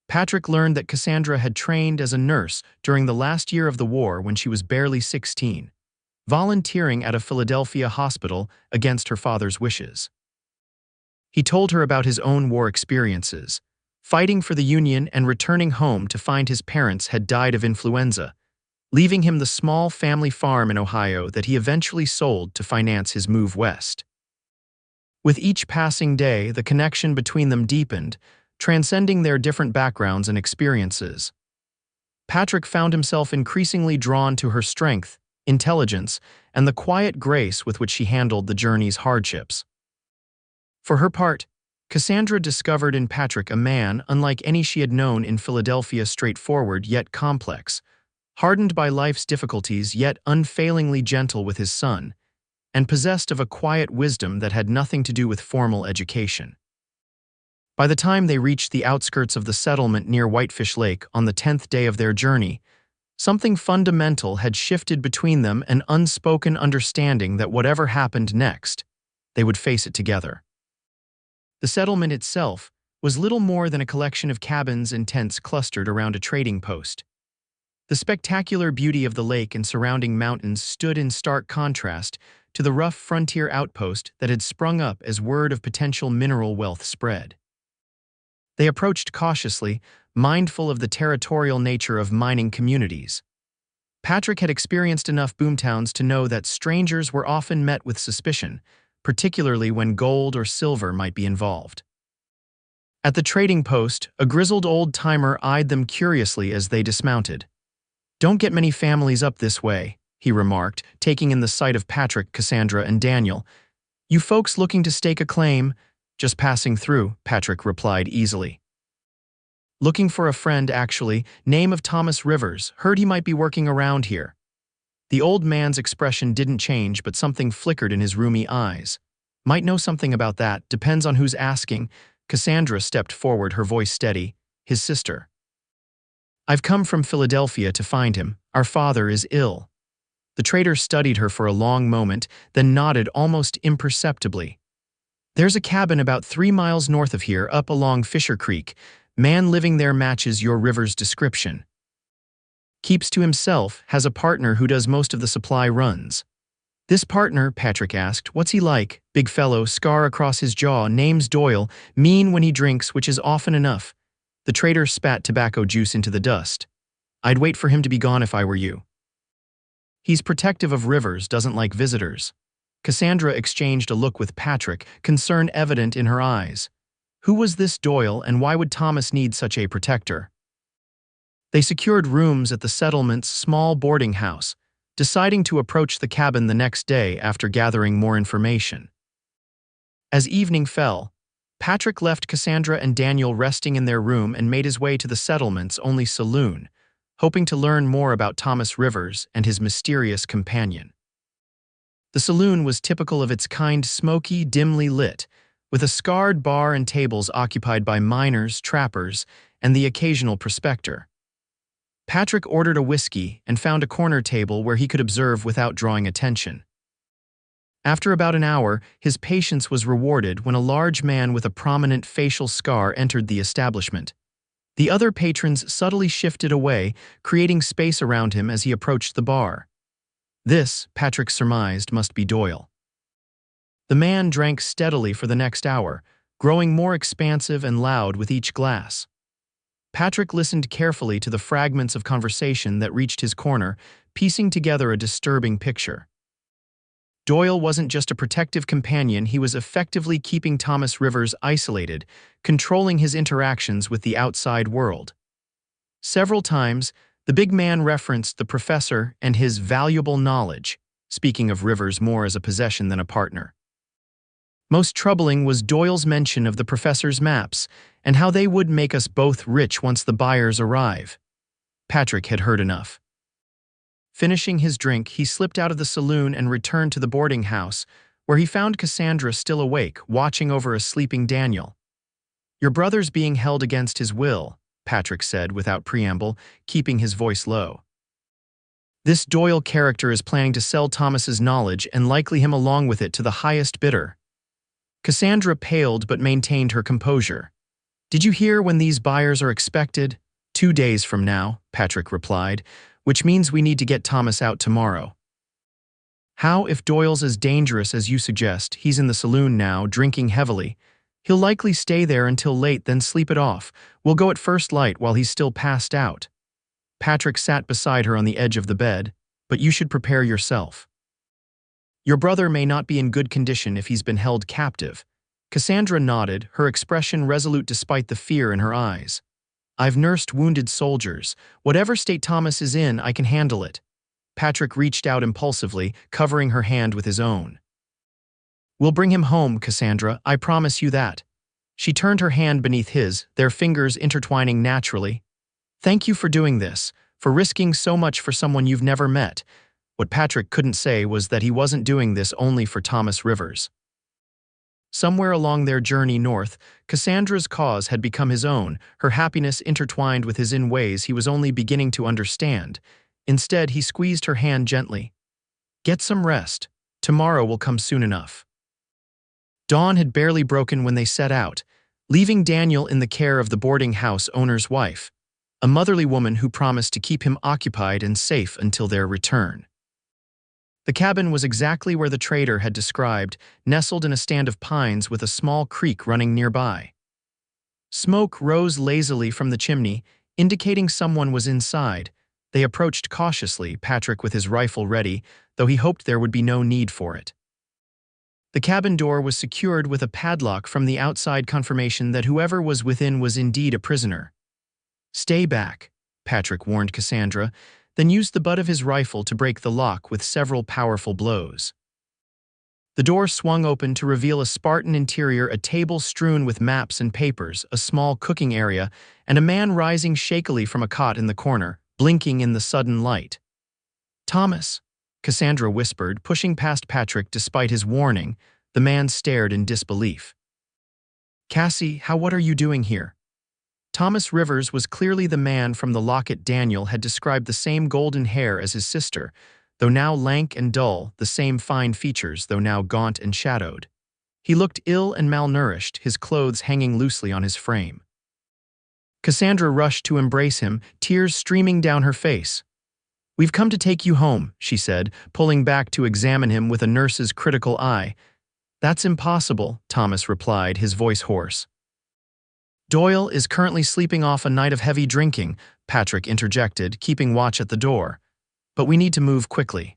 Patrick learned that Cassandra had trained as a nurse during the last year of the war when she was barely 16, volunteering at a Philadelphia hospital against her father's wishes. He told her about his own war experiences, fighting for the Union and returning home to find his parents had died of influenza, leaving him the small family farm in Ohio that he eventually sold to finance his move west. With each passing day, the connection between them deepened, transcending their different backgrounds and experiences. Patrick found himself increasingly drawn to her strength, intelligence, and the quiet grace with which she handled the journey's hardships. For her part, Cassandra discovered in Patrick a man unlike any she had known in Philadelphia, straightforward yet complex, hardened by life's difficulties yet unfailingly gentle with his son, and possessed of a quiet wisdom that had nothing to do with formal education. By the time they reached the outskirts of the settlement near Whitefish Lake on the 10th day of their journey, something fundamental had shifted between them, an unspoken understanding that whatever happened next, they would face it together. The settlement itself was little more than a collection of cabins and tents clustered around a trading post. The spectacular beauty of the lake and surrounding mountains stood in stark contrast to the rough frontier outpost that had sprung up as word of potential mineral wealth spread. They approached cautiously, mindful of the territorial nature of mining communities. Patrick had experienced enough boomtowns to know that strangers were often met with suspicion, particularly when gold or silver might be involved. At the trading post, a grizzled old-timer eyed them curiously as they dismounted. "Don't get many families up this way," he remarked, taking in the sight of Patrick, Cassandra, and Daniel. "You folks looking to stake a claim?" "Just passing through," Patrick replied easily. "Looking for a friend, actually. Name of Thomas Rivers. Heard he might be working around here." The old man's expression didn't change, but something flickered in his rheumy eyes. "Might know something about that. Depends on who's asking." Cassandra stepped forward, her voice steady. "His sister." "I've come from Philadelphia to find him. Our father is ill." The trader studied her for a long moment, then nodded almost imperceptibly. "There's a cabin about 3 miles north of here, up along Fisher Creek. Man living there matches your Rivers description. Keeps to himself, has a partner who does most of the supply runs." "This partner," Patrick asked, "what's he like?" "Big fellow, scar across his jaw, name's Doyle, mean when he drinks, which is often enough." The trader spat tobacco juice into the dust. "I'd wait for him to be gone if I were you. He's protective of Rivers, doesn't like visitors." Cassandra exchanged a look with Patrick, concern evident in her eyes. Who was this Doyle, and why would Thomas need such a protector? They secured rooms at the settlement's small boarding house, deciding to approach the cabin the next day after gathering more information. As evening fell, Patrick left Cassandra and Daniel resting in their room and made his way to the settlement's only saloon, hoping to learn more about Thomas Rivers and his mysterious companion. The saloon was typical of its kind, smoky, dimly lit, with a scarred bar and tables occupied by miners, trappers, and the occasional prospector. Patrick ordered a whiskey and found a corner table where he could observe without drawing attention. After about an hour, his patience was rewarded when a large man with a prominent facial scar entered the establishment. The other patrons subtly shifted away, creating space around him as he approached the bar. This, Patrick surmised, must be Doyle. The man drank steadily for the next hour, growing more expansive and loud with each glass. Patrick listened carefully to the fragments of conversation that reached his corner, piecing together a disturbing picture. Doyle wasn't just a protective companion, he was effectively keeping Thomas Rivers isolated, controlling his interactions with the outside world. Several times, The big man referenced the professor and his valuable knowledge, speaking of Rivers more as a possession than a partner. Most troubling was Doyle's mention of the professor's maps and how they would make us both rich once the buyers arrive. Patrick had heard enough. Finishing his drink, he slipped out of the saloon and returned to the boarding house, where he found Cassandra still awake, watching over a sleeping Daniel. "Your brother's being held against his will," Patrick said without preamble, keeping his voice low. "This Doyle character is planning to sell Thomas's knowledge and likely him along with it to the highest bidder." Cassandra paled but maintained her composure. "Did you hear when these buyers are expected?" "2 days from now," Patrick replied, "which means we need to get Thomas out tomorrow." "How if Doyle's as dangerous as you suggest? He's in the saloon now, drinking heavily. He'll likely stay there until late, then sleep it off. We'll go at first light while he's still passed out." Patrick sat beside her on the edge of the bed. "But you should prepare yourself. Your brother may not be in good condition if he's been held captive." Cassandra nodded, her expression resolute despite the fear in her eyes. "I've nursed wounded soldiers. Whatever state Thomas is in, I can handle it." Patrick reached out impulsively, covering her hand with his own. "We'll bring him home, Cassandra, I promise you that." She turned her hand beneath his, their fingers intertwining naturally. "Thank you for doing this, for risking so much for someone you've never met." What Patrick couldn't say was that he wasn't doing this only for Thomas Rivers. Somewhere along their journey north, Cassandra's cause had become his own, her happiness intertwined with his in ways he was only beginning to understand. Instead, he squeezed her hand gently. "Get some rest. Tomorrow will come soon enough." Dawn had barely broken when they set out, leaving Daniel in the care of the boarding house owner's wife, a motherly woman who promised to keep him occupied and safe until their return. The cabin was exactly where the trader had described, nestled in a stand of pines with a small creek running nearby. Smoke rose lazily from the chimney, indicating someone was inside. They approached cautiously, Patrick with his rifle ready, though he hoped there would be no need for it. The cabin door was secured with a padlock from the outside, confirmation that whoever was within was indeed a prisoner. "Stay back," Patrick warned Cassandra, then used the butt of his rifle to break the lock with several powerful blows. The door swung open to reveal a Spartan interior, a table strewn with maps and papers, a small cooking area, and a man rising shakily from a cot in the corner, blinking in the sudden light. "Thomas," Cassandra whispered, pushing past Patrick despite his warning. The man stared in disbelief. "Cassie, what are you doing here?" Thomas Rivers was clearly the man from the locket. Daniel had described the same golden hair as his sister, though now lank and dull, the same fine features, though now gaunt and shadowed. He looked ill and malnourished, his clothes hanging loosely on his frame. Cassandra rushed to embrace him, tears streaming down her face. "We've come to take you home," she said, pulling back to examine him with a nurse's critical eye. "That's impossible," Thomas replied, his voice hoarse. "Doyle is currently sleeping off a night of heavy drinking," Patrick interjected, keeping watch at the door. "But we need to move quickly."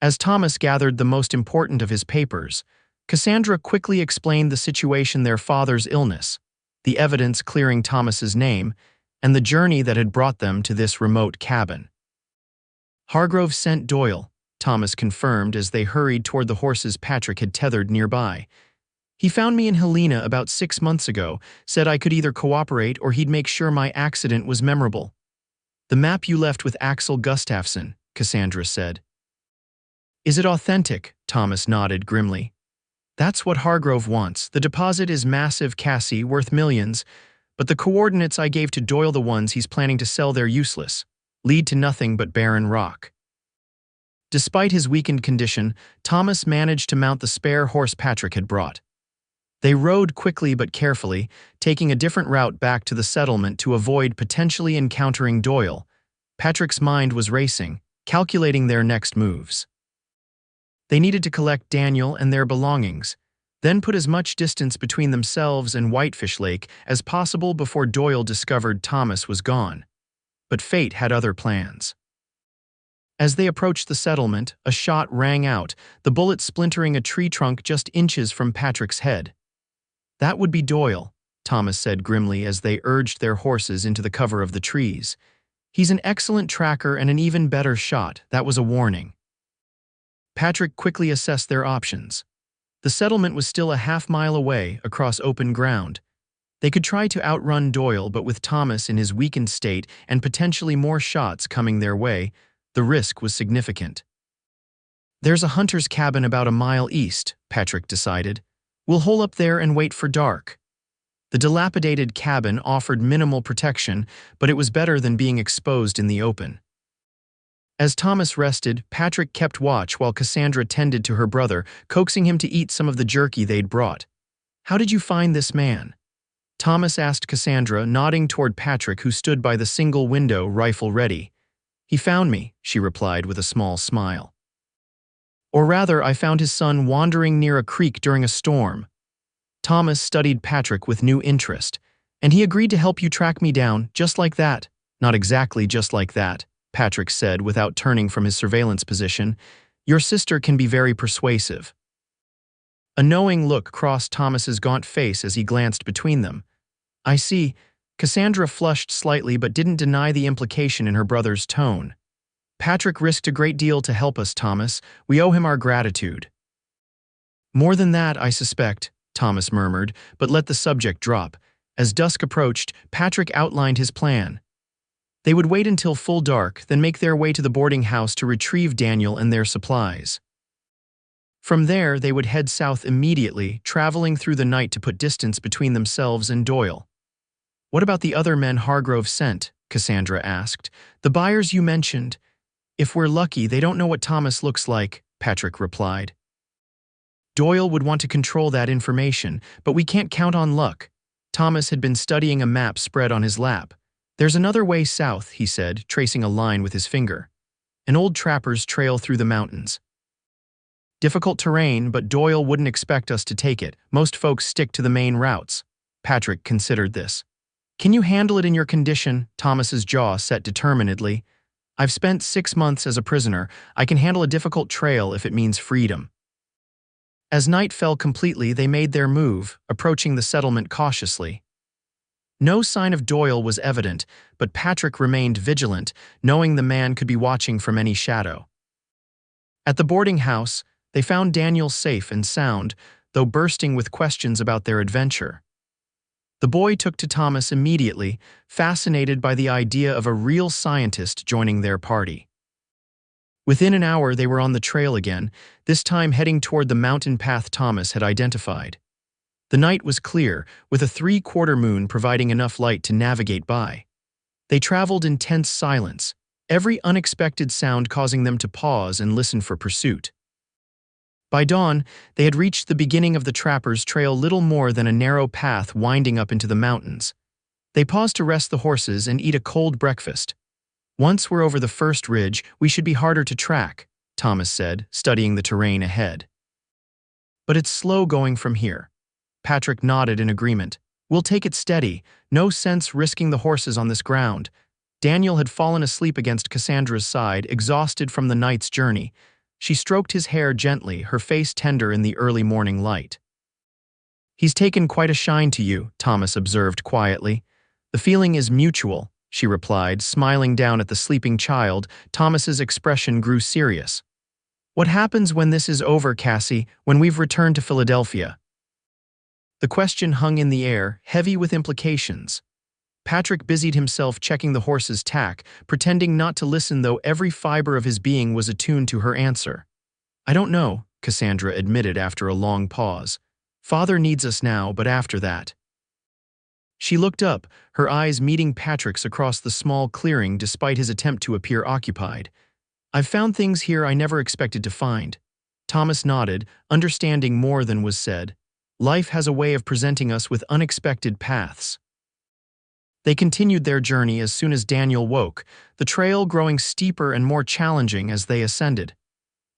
As Thomas gathered the most important of his papers, Cassandra quickly explained the situation: their father's illness, the evidence clearing Thomas's name, and the journey that had brought them to this remote cabin. "Hargrove sent Doyle," Thomas confirmed as they hurried toward the horses Patrick had tethered nearby. "He found me in Helena about 6 months ago, said I could either cooperate or he'd make sure my accident was memorable." "The map you left with Axel Gustafsson," Cassandra said. "Is it authentic?" Thomas nodded grimly. "That's what Hargrove wants. The deposit is massive, Cassie, worth millions, but the coordinates I gave to Doyle, the ones he's planning to sell, they're useless, lead to nothing but barren rock." Despite his weakened condition, Thomas managed to mount the spare horse Patrick had brought. They rode quickly but carefully, taking a different route back to the settlement to avoid potentially encountering Doyle. Patrick's mind was racing, calculating their next moves. They needed to collect Daniel and their belongings, then put as much distance between themselves and Whitefish Lake as possible before Doyle discovered Thomas was gone. But fate had other plans. As they approached the settlement, a shot rang out, the bullet splintering a tree trunk just inches from Patrick's head. "That would be Doyle," Thomas said grimly as they urged their horses into the cover of the trees. He's an excellent tracker and an even better shot. That was a warning. Patrick quickly assessed their options. The settlement was still a half-mile away, across open ground. They could try to outrun Doyle, but with Thomas in his weakened state and potentially more shots coming their way, the risk was significant. "There's a hunter's cabin about a mile east," Patrick decided. "We'll hole up there and wait for dark." The dilapidated cabin offered minimal protection, but it was better than being exposed in the open. As Thomas rested, Patrick kept watch while Cassandra tended to her brother, coaxing him to eat some of the jerky they'd brought. "How did you find this man?" Thomas asked Cassandra, nodding toward Patrick, who stood by the single window, rifle ready. "He found me," she replied with a small smile. "Or rather, I found his son wandering near a creek during a storm." Thomas studied Patrick with new interest. "And he agreed to help you track me down, just like that." "Not exactly just like that," Patrick said without turning from his surveillance position. "Your sister can be very persuasive." A knowing look crossed Thomas's gaunt face as he glanced between them. "I see." Cassandra flushed slightly but didn't deny the implication in her brother's tone. "Patrick risked a great deal to help us, Thomas. We owe him our gratitude." "More than that, I suspect," Thomas murmured, but let the subject drop. As dusk approached, Patrick outlined his plan. They would wait until full dark, then make their way to the boarding house to retrieve Daniel and their supplies. From there, they would head south immediately, traveling through the night to put distance between themselves and Doyle. "What about the other men Hargrove sent?" Cassandra asked. "The buyers you mentioned." "If we're lucky, they don't know what Thomas looks like," Patrick replied. "Doyle would want to control that information, but we can't count on luck." Thomas had been studying a map spread on his lap. "There's another way south," he said, tracing a line with his finger. "An old trapper's trail through the mountains. Difficult terrain, but Doyle wouldn't expect us to take it. Most folks stick to the main routes." Patrick considered this. "Can you handle it in your condition?" Thomas's jaw set determinedly. "I've spent 6 months as a prisoner. I can handle a difficult trail if it means freedom." As night fell completely, they made their move, approaching the settlement cautiously. No sign of Doyle was evident, but Patrick remained vigilant, knowing the man could be watching from any shadow. At the boarding house, they found Daniel safe and sound, though bursting with questions about their adventure. The boy took to Thomas immediately, fascinated by the idea of a real scientist joining their party. Within an hour, they were on the trail again, this time heading toward the mountain path Thomas had identified. The night was clear, with a 3/4 moon providing enough light to navigate by. They traveled in tense silence, every unexpected sound causing them to pause and listen for pursuit. By dawn, they had reached the beginning of the trapper's trail, little more than a narrow path winding up into the mountains. They paused to rest the horses and eat a cold breakfast. "Once we're over the first ridge, we should be harder to track," Thomas said, studying the terrain ahead. "But it's slow going from here." Patrick nodded in agreement. "We'll take it steady. No sense risking the horses on this ground." Daniel had fallen asleep against Cassandra's side, exhausted from the night's journey. She stroked his hair gently, her face tender in the early morning light. "He's taken quite a shine to you," Thomas observed quietly. "The feeling is mutual," she replied, smiling down at the sleeping child. Thomas's expression grew serious. "What happens when this is over, Cassie, when we've returned to Philadelphia?" The question hung in the air, heavy with implications. Patrick busied himself checking the horse's tack, pretending not to listen, though every fiber of his being was attuned to her answer. "I don't know," Cassandra admitted after a long pause. "Father needs us now, but after that." She looked up, her eyes meeting Patrick's across the small clearing despite his attempt to appear occupied. "I've found things here I never expected to find." Thomas nodded, understanding more than was said. Life has a way of presenting us with unexpected paths. They continued their journey as soon as Daniel woke, the trail growing steeper and more challenging as they ascended.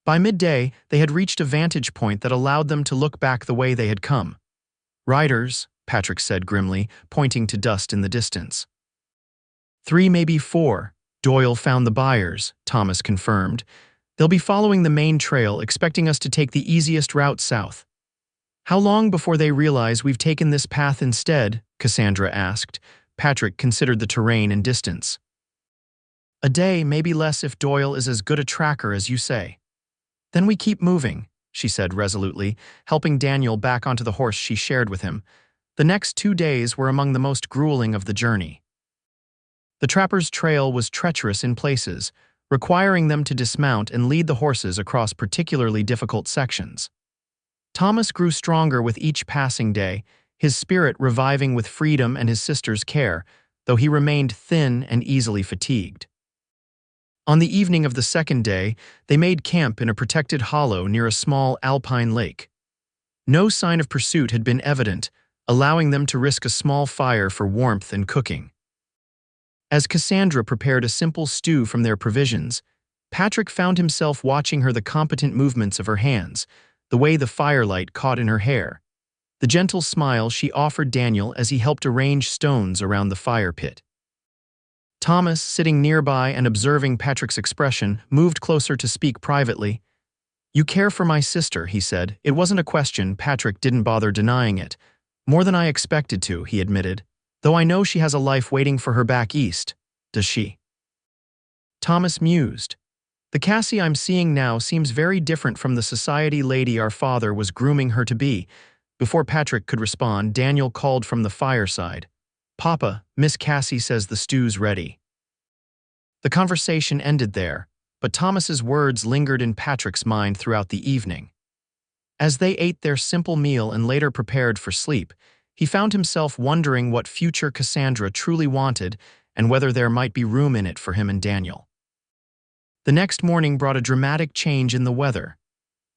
By midday, they had reached a vantage point that allowed them to look back the way they had come. "Riders," Patrick said grimly, pointing to dust in the distance. "3, maybe 4. Doyle found the buyers," Thomas confirmed. "They'll be following the main trail, expecting us to take the easiest route south." "How long before they realize we've taken this path instead?" Cassandra asked. Patrick considered the terrain and distance. A day, maybe less if Doyle is as good a tracker as you say. Then we keep moving, she said resolutely, helping Daniel back onto the horse she shared with him. The next 2 days were among the most grueling of the journey. The trappers' trail was treacherous in places, requiring them to dismount and lead the horses across particularly difficult sections. Thomas grew stronger with each passing day, his spirit reviving with freedom and his sister's care, though he remained thin and easily fatigued. On the evening of the second day, they made camp in a protected hollow near a small alpine lake. No sign of pursuit had been evident, allowing them to risk a small fire for warmth and cooking. As Cassandra prepared a simple stew from their provisions, Patrick found himself watching the competent movements of her hands, the way the firelight caught in her hair, the gentle smile she offered Daniel as he helped arrange stones around the fire pit. Thomas, sitting nearby and observing Patrick's expression, moved closer to speak privately. "You care for my sister," he said. It wasn't a question, Patrick didn't bother denying it. "More than I expected to," he admitted. "Though I know she has a life waiting for her back east. Does she?" Thomas mused. "The Cassie I'm seeing now seems very different from the society lady our father was grooming her to be." Before Patrick could respond, Daniel called from the fireside. "Papa, Miss Cassie says the stew's ready." The conversation ended there, but Thomas's words lingered in Patrick's mind throughout the evening. As they ate their simple meal and later prepared for sleep, he found himself wondering what future Cassandra truly wanted and whether there might be room in it for him and Daniel. The next morning brought a dramatic change in the weather.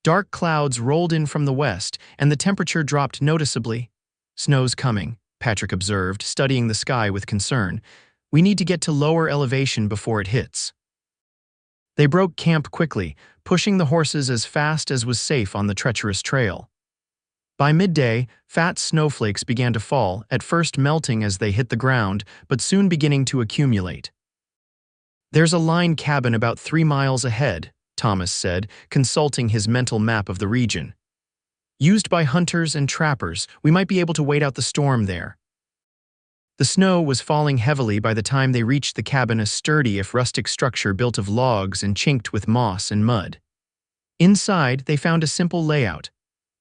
Dark clouds rolled in from the west, and the temperature dropped noticeably. "Snow's coming," Patrick observed, studying the sky with concern. "We need to get to lower elevation before it hits." They broke camp quickly, pushing the horses as fast as was safe on the treacherous trail. By midday, fat snowflakes began to fall, at first melting as they hit the ground, but soon beginning to accumulate. "There's a line cabin about 3 miles ahead," Thomas said, consulting his mental map of the region. "Used by hunters and trappers, we might be able to wait out the storm there." The snow was falling heavily by the time they reached the cabin, a sturdy if rustic structure built of logs and chinked with moss and mud. Inside, they found a simple layout.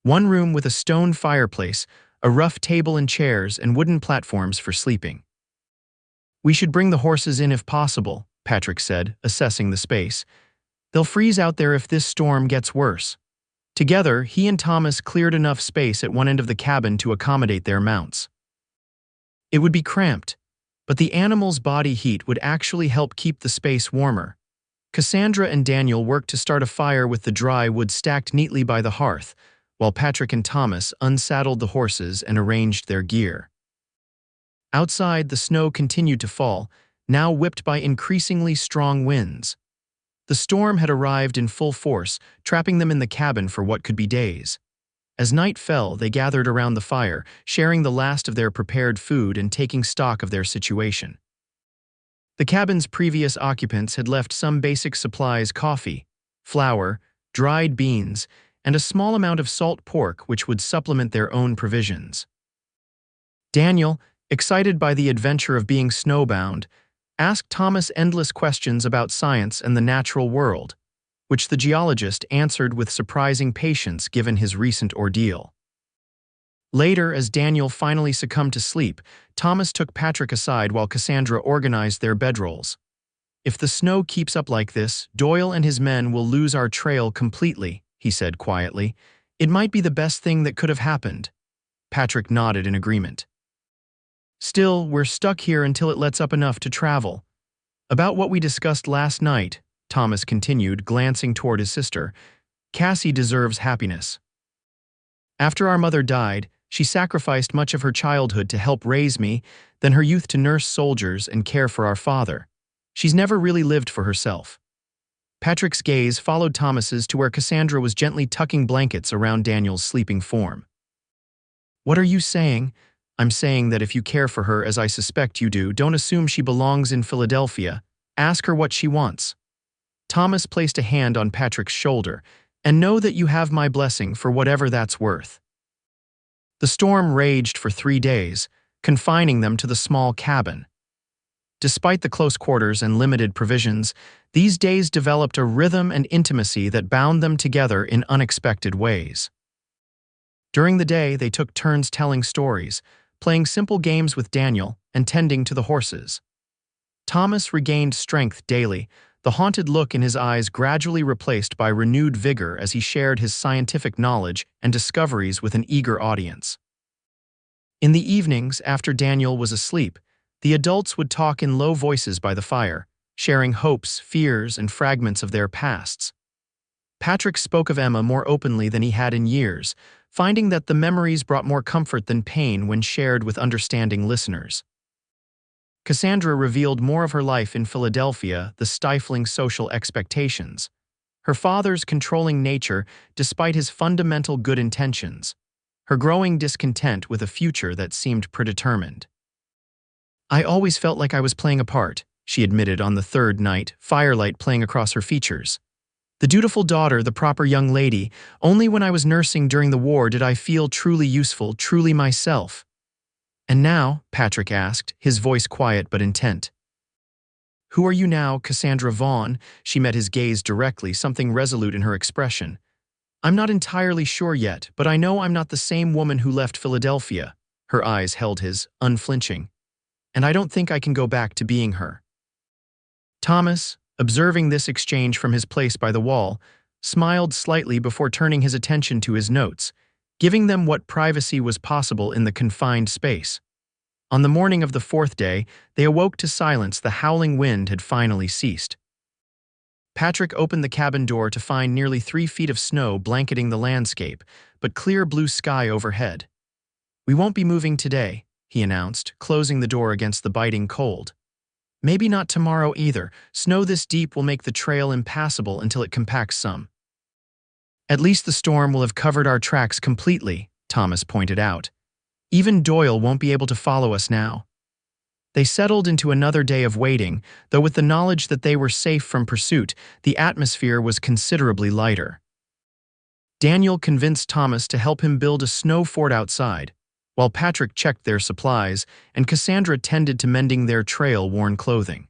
One room with a stone fireplace, a rough table and chairs, and wooden platforms for sleeping. "We should bring the horses in if possible," Patrick said, assessing the space. "They'll freeze out there if this storm gets worse." Together, he and Thomas cleared enough space at one end of the cabin to accommodate their mounts. It would be cramped, but the animals' body heat would actually help keep the space warmer. Cassandra and Daniel worked to start a fire with the dry wood stacked neatly by the hearth, while Patrick and Thomas unsaddled the horses and arranged their gear. Outside, the snow continued to fall, now whipped by increasingly strong winds. The storm had arrived in full force, trapping them in the cabin for what could be days. As night fell, they gathered around the fire, sharing the last of their prepared food and taking stock of their situation. The cabin's previous occupants had left some basic supplies: coffee, flour, dried beans, and a small amount of salt pork which would supplement their own provisions. Daniel, excited by the adventure of being snowbound, asked Thomas endless questions about science and the natural world, which the geologist answered with surprising patience given his recent ordeal. Later, as Daniel finally succumbed to sleep, Thomas took Patrick aside while Cassandra organized their bedrolls. "If the snow keeps up like this, Doyle and his men will lose our trail completely," he said quietly. "It might be the best thing that could have happened." Patrick nodded in agreement. "Still, we're stuck here until it lets up enough to travel. About what we discussed last night," Thomas continued, glancing toward his sister, "Cassie deserves happiness. After our mother died, she sacrificed much of her childhood to help raise me, then her youth to nurse soldiers and care for our father. She's never really lived for herself." Patrick's gaze followed Thomas's to where Cassandra was gently tucking blankets around Daniel's sleeping form. "What are you saying?" "I'm saying that if you care for her as I suspect you do, don't assume she belongs in Philadelphia. Ask her what she wants." Thomas placed a hand on Patrick's shoulder, "And know that you have my blessing for whatever that's worth." The storm raged for 3 days, confining them to the small cabin. Despite the close quarters and limited provisions, these days developed a rhythm and intimacy that bound them together in unexpected ways. During the day, they took turns telling stories, playing simple games with Daniel, and tending to the horses. Thomas regained strength daily, the haunted look in his eyes gradually replaced by renewed vigor as he shared his scientific knowledge and discoveries with an eager audience. In the evenings, after Daniel was asleep, the adults would talk in low voices by the fire, sharing hopes, fears, and fragments of their pasts. Patrick spoke of Emma more openly than he had in years, finding that the memories brought more comfort than pain when shared with understanding listeners. Cassandra revealed more of her life in Philadelphia, the stifling social expectations, her father's controlling nature despite his fundamental good intentions, her growing discontent with a future that seemed predetermined. "I always felt like I was playing a part," she admitted on the third night, firelight playing across her features. "The dutiful daughter, the proper young lady. Only when I was nursing during the war did I feel truly useful, truly myself." "And now?" Patrick asked, his voice quiet but intent. "Who are you now, Cassandra Vaughn?" She met his gaze directly, something resolute in her expression. "I'm not entirely sure yet, but I know I'm not the same woman who left Philadelphia." Her eyes held his, unflinching. "And I don't think I can go back to being her." Thomas, observing this exchange from his place by the wall, smiled slightly before turning his attention to his notes, giving them what privacy was possible in the confined space. On the morning of the fourth day, they awoke to silence. The howling wind had finally ceased. Patrick opened the cabin door to find nearly 3 feet of snow blanketing the landscape, but clear blue sky overhead. "We won't be moving today," he announced, closing the door against the biting cold. "Maybe not tomorrow either. Snow this deep will make the trail impassable until it compacts some." "At least the storm will have covered our tracks completely," Thomas pointed out. "Even Doyle won't be able to follow us now." They settled into another day of waiting, though with the knowledge that they were safe from pursuit, the atmosphere was considerably lighter. Daniel convinced Thomas to help him build a snow fort outside, while Patrick checked their supplies and Cassandra tended to mending their trail-worn clothing.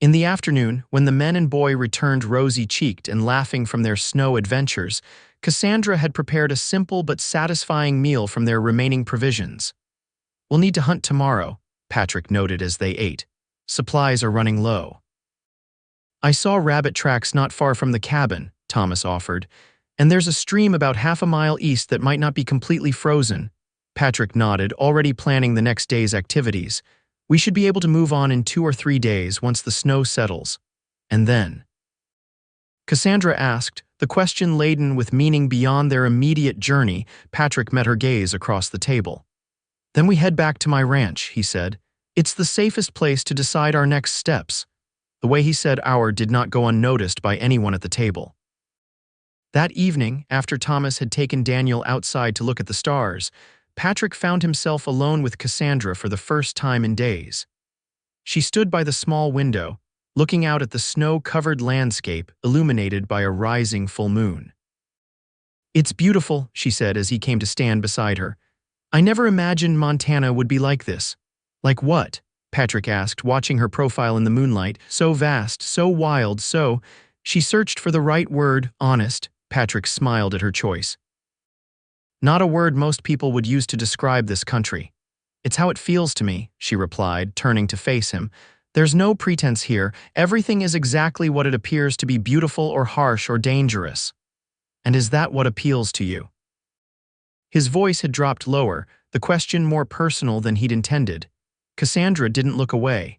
In the afternoon, when the men and boy returned rosy-cheeked and laughing from their snow adventures, Cassandra had prepared a simple but satisfying meal from their remaining provisions. "We'll need to hunt tomorrow," Patrick noted as they ate. "Supplies are running low." "I saw rabbit tracks not far from the cabin," Thomas offered, "and there's a stream about half a mile east that might not be completely frozen." Patrick nodded, already planning the next day's activities. "We should be able to move on in 2 or 3 days once the snow settles. And then?" Cassandra asked, the question laden with meaning beyond their immediate journey. Patrick met her gaze across the table. "Then we head back to my ranch," he said. "It's the safest place to decide our next steps." The way he said "our" did not go unnoticed by anyone at the table. That evening, after Thomas had taken Daniel outside to look at the stars, Patrick found himself alone with Cassandra for the first time in days. She stood by the small window, looking out at the snow-covered landscape illuminated by a rising full moon. "It's beautiful," she said as he came to stand beside her. "I never imagined Montana would be like this." "Like what?" Patrick asked, watching her profile in the moonlight. "So vast, so wild, so—" She searched for the right word. "Honest." Patrick smiled at her choice. "Not a word most people would use to describe this country. It's how it feels to me," she replied, turning to face him. "There's no pretense here. Everything is exactly what it appears to be, beautiful or harsh or dangerous." "And is that what appeals to you?" His voice had dropped lower, the question more personal than he'd intended. Cassandra didn't look away.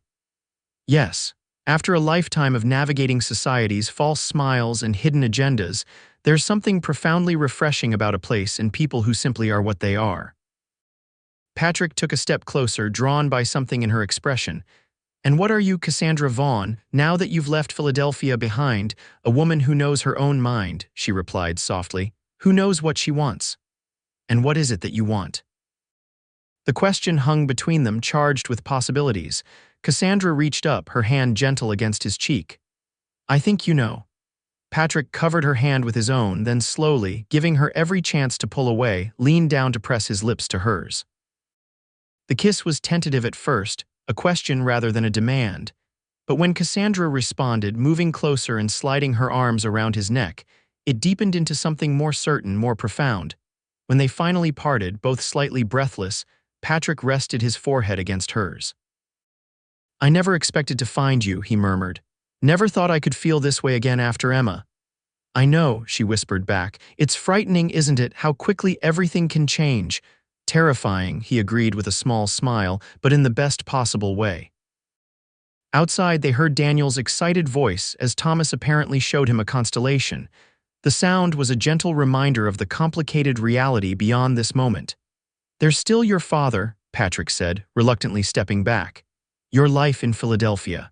"Yes. After a lifetime of navigating society's false smiles and hidden agendas, there's something profoundly refreshing about a place and people who simply are what they are." Patrick took a step closer, drawn by something in her expression. "And what are you, Cassandra Vaughn, now that you've left Philadelphia behind? A woman who knows her own mind," she replied softly. "Who knows what she wants." "And what is it that you want?" The question hung between them, charged with possibilities. Cassandra reached up, her hand gentle against his cheek. "I think you know." Patrick covered her hand with his own, then slowly, giving her every chance to pull away, leaned down to press his lips to hers. The kiss was tentative at first, a question rather than a demand. But when Cassandra responded, moving closer and sliding her arms around his neck, it deepened into something more certain, more profound. When they finally parted, both slightly breathless, Patrick rested his forehead against hers. "I never expected to find you," he murmured. "Never thought I could feel this way again after Emma." "I know," she whispered back. "It's frightening, isn't it, how quickly everything can change?" "Terrifying," he agreed with a small smile, but in the best possible way. Outside, they heard Daniel's excited voice as Thomas apparently showed him a constellation. The sound was a gentle reminder of the complicated reality beyond this moment. "They're still your father," Patrick said, reluctantly stepping back. "Your life in Philadelphia."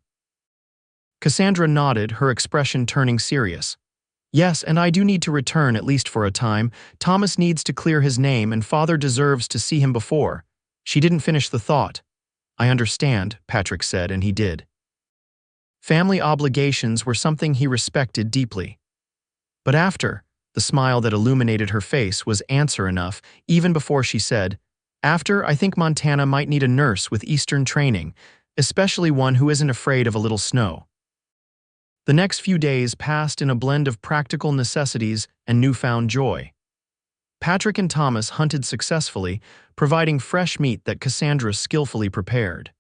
Cassandra nodded, her expression turning serious. "Yes, and I do need to return, at least for a time. Thomas needs to clear his name, and father deserves to see him before." She didn't finish the thought. "I understand," Patrick said, and he did. Family obligations were something he respected deeply. But after, the smile that illuminated her face was answer enough, even before she said, "After, I think Montana might need a nurse with Eastern training, especially one who isn't afraid of a little snow." The next few days passed in a blend of practical necessities and newfound joy. Patrick and Thomas hunted successfully, providing fresh meat that Cassandra skillfully prepared.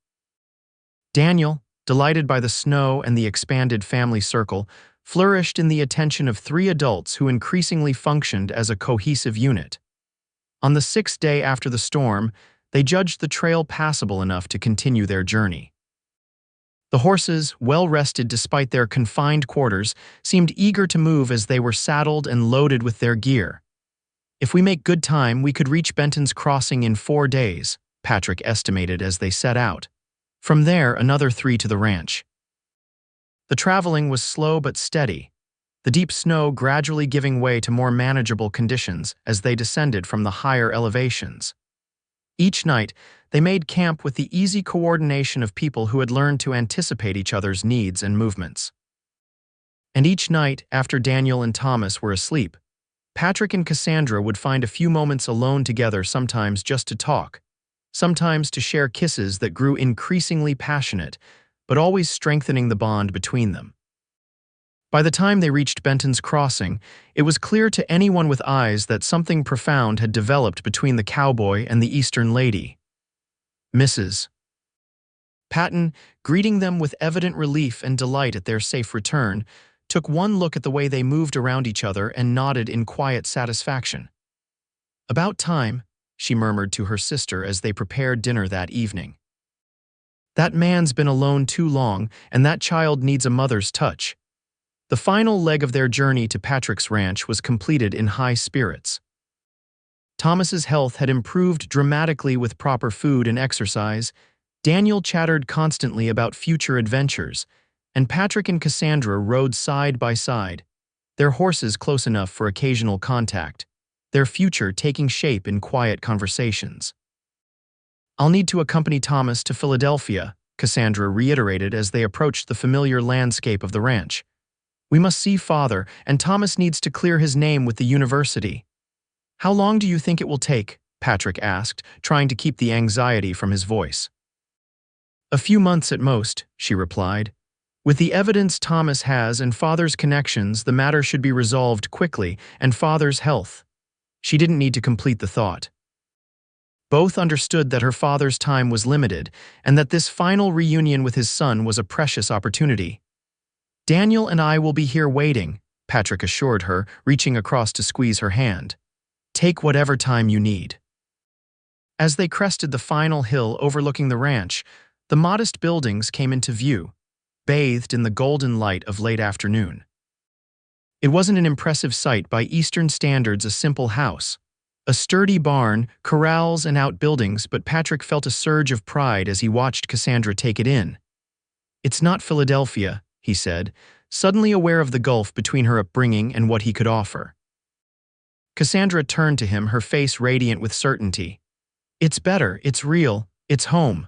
Daniel, delighted by the snow and the expanded family circle, flourished in the attention of 3 adults who increasingly functioned as a cohesive unit. On the 6th day after the storm, they judged the trail passable enough to continue their journey. The horses, well rested despite their confined quarters, seemed eager to move as they were saddled and loaded with their gear. "If we make good time, we could reach Benton's Crossing in 4 days, Patrick estimated as they set out. From there, another 3 to the ranch. The traveling was slow but steady, the deep snow gradually giving way to more manageable conditions as they descended from the higher elevations. Each night, they made camp with the easy coordination of people who had learned to anticipate each other's needs and movements. And each night, after Daniel and Thomas were asleep, Patrick and Cassandra would find a few moments alone together, sometimes just to talk, sometimes to share kisses that grew increasingly passionate, but always strengthening the bond between them. By the time they reached Benton's Crossing, it was clear to anyone with eyes that something profound had developed between the cowboy and the Eastern lady. Mrs. Patton, greeting them with evident relief and delight at their safe return, took one look at the way they moved around each other and nodded in quiet satisfaction. "About time," she murmured to her sister as they prepared dinner that evening. "That man's been alone too long, and that child needs a mother's touch." The final leg of their journey to Patrick's ranch was completed in high spirits. Thomas's health had improved dramatically with proper food and exercise. Daniel chattered constantly about future adventures, and Patrick and Cassandra rode side by side, their horses close enough for occasional contact, their future taking shape in quiet conversations. "I'll need to accompany Thomas to Philadelphia," Cassandra reiterated as they approached the familiar landscape of the ranch. "We must see Father, and Thomas needs to clear his name with the university." "How long do you think it will take?" Patrick asked, trying to keep the anxiety from his voice. "A few months at most," she replied. "With the evidence Thomas has and Father's connections, the matter should be resolved quickly, and Father's health." She didn't need to complete the thought. Both understood that her father's time was limited, and that this final reunion with his son was a precious opportunity. "Daniel and I will be here waiting," Patrick assured her, reaching across to squeeze her hand. "Take whatever time you need." As they crested the final hill overlooking the ranch, the modest buildings came into view, bathed in the golden light of late afternoon. It wasn't an impressive sight by Eastern standards, a simple house, a sturdy barn, corrals, and outbuildings, but Patrick felt a surge of pride as he watched Cassandra take it in. "It's not Philadelphia," he said, suddenly aware of the gulf between her upbringing and what he could offer. Cassandra turned to him, her face radiant with certainty. "It's better, it's real, it's home."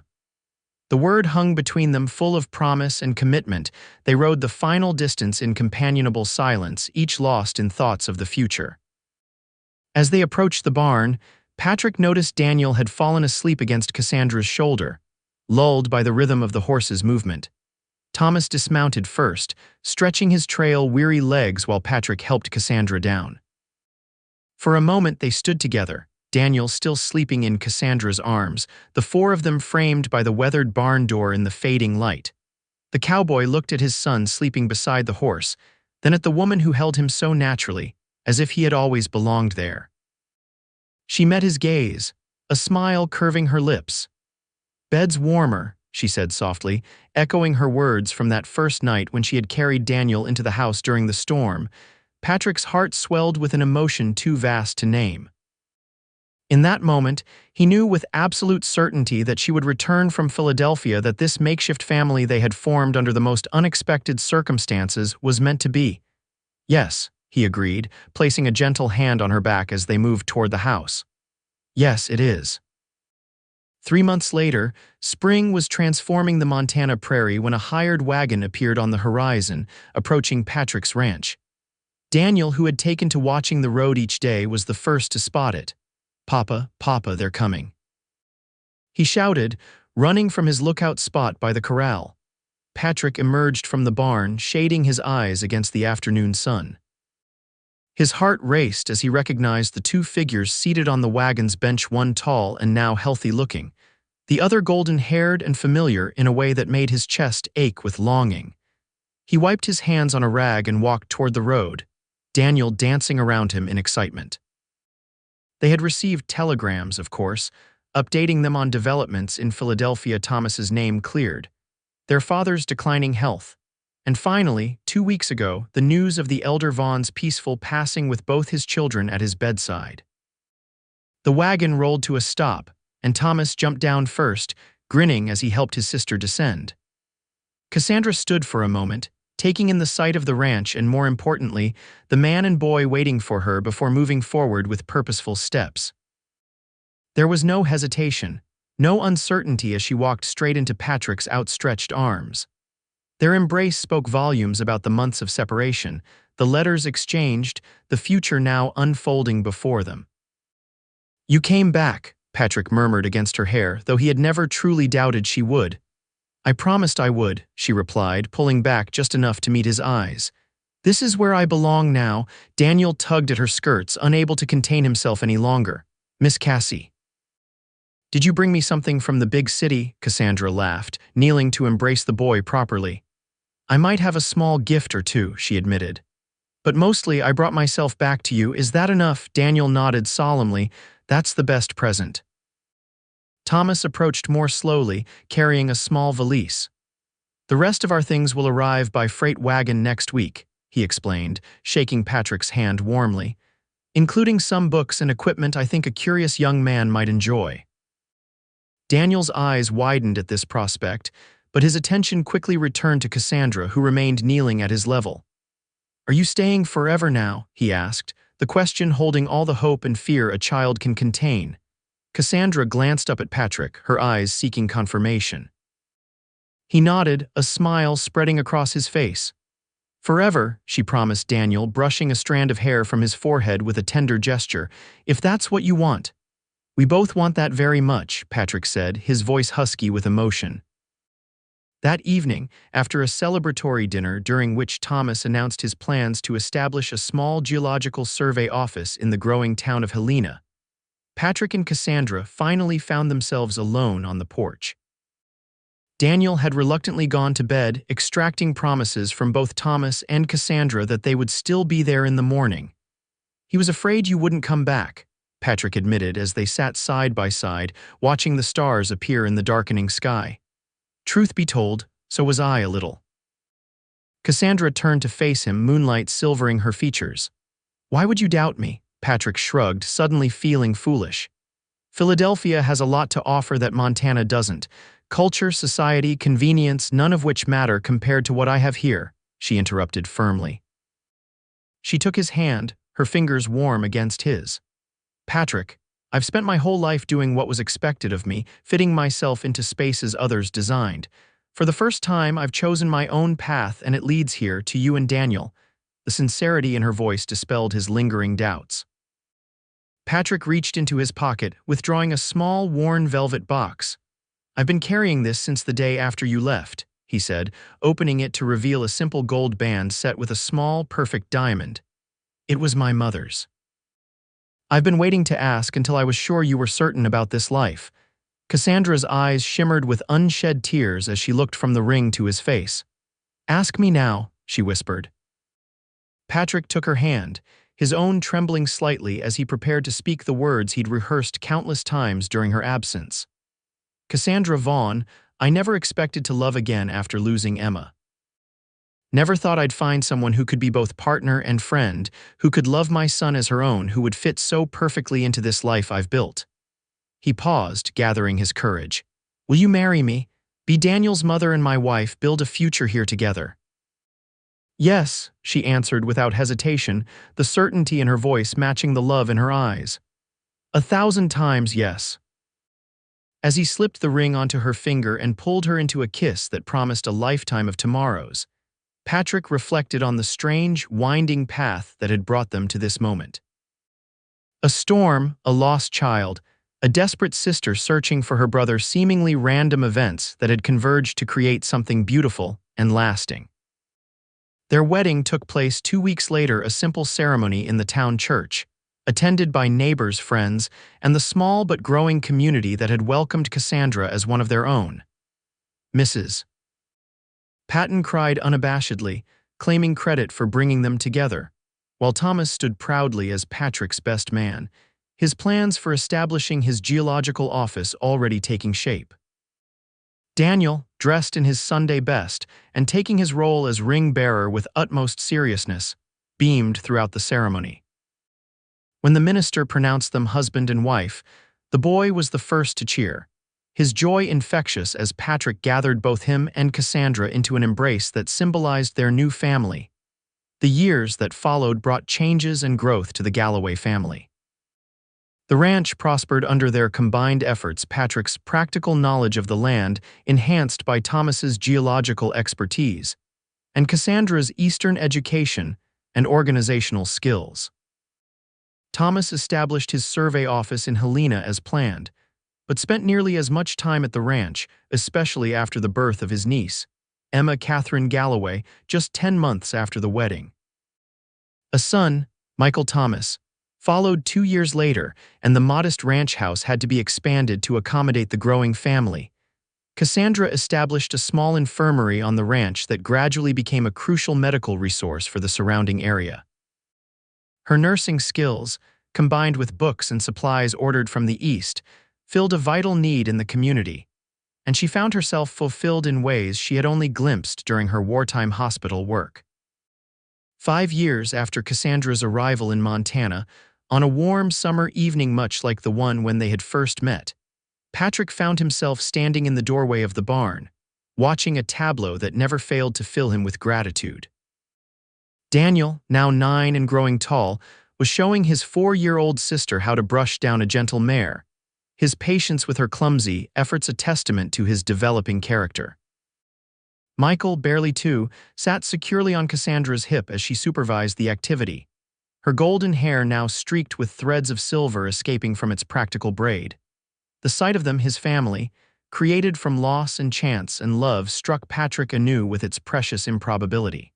The word hung between them, full of promise and commitment. They rode the final distance in companionable silence, each lost in thoughts of the future. As they approached the barn, Patrick noticed Daniel had fallen asleep against Cassandra's shoulder. lulled by the rhythm of the horse's movement. Thomas dismounted first, stretching his trail weary legs while Patrick helped Cassandra down. For a moment they stood together, Daniel still sleeping in Cassandra's arms, the four of them framed by the weathered barn door in the fading light. The cowboy looked at his son sleeping beside the horse, then at the woman who held him so naturally, as if he had always belonged there. She met his gaze, a smile curving her lips. "Bed's warmer," she said softly, echoing her words from that first night when she had carried Daniel into the house during the storm. Patrick's heart swelled with an emotion too vast to name. In that moment, he knew with absolute certainty that she would return from Philadelphia, that this makeshift family they had formed under the most unexpected circumstances was meant to be. "Yes," he agreed, placing a gentle hand on her back as they moved toward the house. "Yes, it is." 3 months later, spring was transforming the Montana prairie when a hired wagon appeared on the horizon, approaching Patrick's ranch. Daniel, who had taken to watching the road each day, was the first to spot it. "Papa, Papa, they're coming," he shouted, running from his lookout spot by the corral. Patrick emerged from the barn, shading his eyes against the afternoon sun. His heart raced as he recognized the two figures seated on the wagon's bench, one tall and now healthy-looking, the other golden-haired and familiar in a way that made his chest ache with longing. He wiped his hands on a rag and walked toward the road, Daniel dancing around him in excitement. They had received telegrams, of course, updating them on developments in Philadelphia. Thomas's name cleared, their father's declining health, and finally, 2 weeks ago, the news of the elder Vaughn's peaceful passing with both his children at his bedside. The wagon rolled to a stop, and Thomas jumped down first, grinning as he helped his sister descend. Cassandra stood for a moment, taking in the sight of the ranch and, more importantly, the man and boy waiting for her before moving forward with purposeful steps. There was no hesitation, no uncertainty as she walked straight into Patrick's outstretched arms. Their embrace spoke volumes about the months of separation, the letters exchanged, the future now unfolding before them. "You came back," Patrick murmured against her hair, though he had never truly doubted she would. "I promised I would," she replied, pulling back just enough to meet his eyes. "This is where I belong now." Daniel tugged at her skirts, unable to contain himself any longer. "Miss Cassie." "Did you bring me something from the big city?" Cassandra laughed, kneeling to embrace the boy properly. "I might have a small gift or two," she admitted. "But mostly I brought myself back to you. Is that enough?" Daniel nodded solemnly. "That's the best present." Thomas approached more slowly, carrying a small valise. "The rest of our things will arrive by freight wagon next week," he explained, shaking Patrick's hand warmly, "including some books and equipment I think a curious young man might enjoy." Daniel's eyes widened at this prospect, but his attention quickly returned to Cassandra, who remained kneeling at his level. "Are you staying forever now?" he asked, the question holding all the hope and fear a child can contain. Cassandra glanced up at Patrick, her eyes seeking confirmation. He nodded, a smile spreading across his face. "Forever," she promised Daniel, brushing a strand of hair from his forehead with a tender gesture, "if that's what you want." "We both want that very much," Patrick said, his voice husky with emotion. That evening, after a celebratory dinner during which Thomas announced his plans to establish a small geological survey office in the growing town of Helena, Patrick and Cassandra finally found themselves alone on the porch. Daniel had reluctantly gone to bed, extracting promises from both Thomas and Cassandra that they would still be there in the morning. "He was afraid you wouldn't come back," Patrick admitted as they sat side by side, watching the stars appear in the darkening sky. "Truth be told, so was I a little." Cassandra turned to face him, moonlight silvering her features. "Why would you doubt me?" Patrick shrugged, suddenly feeling foolish. "Philadelphia has a lot to offer that Montana doesn't. Culture, society, convenience, none of which matter compared to what I have here," she interrupted firmly. She took his hand, her fingers warm against his. "Patrick, I've spent my whole life doing what was expected of me, fitting myself into spaces others designed. For the first time, I've chosen my own path, and it leads here to you and Daniel." The sincerity in her voice dispelled his lingering doubts. Patrick reached into his pocket, withdrawing a small, worn velvet box. "I've been carrying this since the day after you left," he said, opening it to reveal a simple gold band set with a small, perfect diamond. "It was my mother's. I've been waiting to ask until I was sure you were certain about this life." Cassandra's eyes shimmered with unshed tears as she looked from the ring to his face. "Ask me now," she whispered. Patrick took her hand, his own trembling slightly as he prepared to speak the words he'd rehearsed countless times during her absence. "Cassandra Vaughn, I never expected to love again after losing Emma. Never thought I'd find someone who could be both partner and friend, who could love my son as her own, who would fit so perfectly into this life I've built." He paused, gathering his courage. "Will you marry me? Be Daniel's mother and my wife, build a future here together." "Yes," she answered without hesitation, the certainty in her voice matching the love in her eyes. "1,000 times yes." As he slipped the ring onto her finger and pulled her into a kiss that promised a lifetime of tomorrows, Patrick reflected on the strange, winding path that had brought them to this moment. A storm, a lost child, a desperate sister searching for her brother, seemingly random events that had converged to create something beautiful and lasting. Their wedding took place 2 weeks later, a simple ceremony in the town church, attended by neighbors, friends, and the small but growing community that had welcomed Cassandra as one of their own. Mrs. Patton cried unabashedly, claiming credit for bringing them together, while Thomas stood proudly as Patrick's best man, his plans for establishing his geological office already taking shape. Daniel, dressed in his Sunday best and taking his role as ring-bearer with utmost seriousness, beamed throughout the ceremony. When the minister pronounced them husband and wife, the boy was the first to cheer, his joy infectious as Patrick gathered both him and Cassandra into an embrace that symbolized their new family. The years that followed brought changes and growth to the Galloway family. The ranch prospered under their combined efforts, Patrick's practical knowledge of the land enhanced by Thomas's geological expertise, and Cassandra's Eastern education and organizational skills. Thomas established his survey office in Helena as planned, but spent nearly as much time at the ranch, especially after the birth of his niece, Emma Catherine Galloway, just 10 months after the wedding. A son, Michael Thomas, followed 2 years later, and the modest ranch house had to be expanded to accommodate the growing family. Cassandra established a small infirmary on the ranch that gradually became a crucial medical resource for the surrounding area. Her nursing skills, combined with books and supplies ordered from the East, filled a vital need in the community, and she found herself fulfilled in ways she had only glimpsed during her wartime hospital work. 5 years after Cassandra's arrival in Montana, on a warm summer evening much like the one when they had first met, Patrick found himself standing in the doorway of the barn, watching a tableau that never failed to fill him with gratitude. Daniel, now 9 and growing tall, was showing his 4-year-old sister how to brush down a gentle mare, his patience with her clumsy efforts a testament to his developing character. Michael, barely 2, sat securely on Cassandra's hip as she supervised the activity, her golden hair now streaked with threads of silver escaping from its practical braid. The sight of them, his family, created from loss and chance and love, struck Patrick anew with its precious improbability.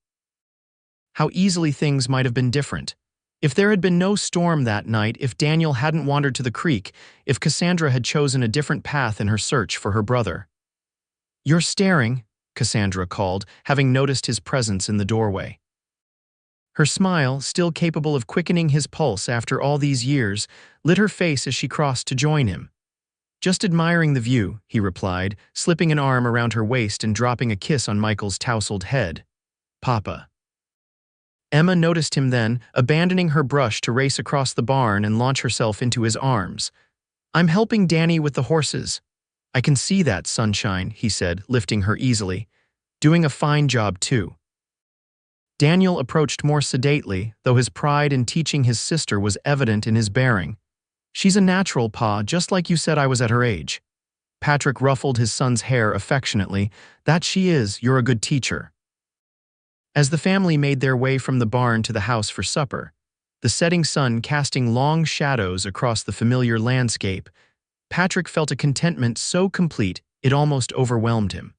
How easily things might have been different. If there had been no storm that night, if Daniel hadn't wandered to the creek, if Cassandra had chosen a different path in her search for her brother. "You're staring," Cassandra called, having noticed his presence in the doorway. Her smile, still capable of quickening his pulse after all these years, lit her face as she crossed to join him. "Just admiring the view," he replied, slipping an arm around her waist and dropping a kiss on Michael's tousled head. "Papa." Emma noticed him then, abandoning her brush to race across the barn and launch herself into his arms. "I'm helping Danny with the horses." "I can see that, sunshine," he said, lifting her easily. "Doing a fine job, too." Daniel approached more sedately, though his pride in teaching his sister was evident in his bearing. "She's a natural, Pa, just like you said I was at her age." Patrick ruffled his son's hair affectionately. "That she is, you're a good teacher." As the family made their way from the barn to the house for supper, the setting sun casting long shadows across the familiar landscape, Patrick felt a contentment so complete It almost overwhelmed him.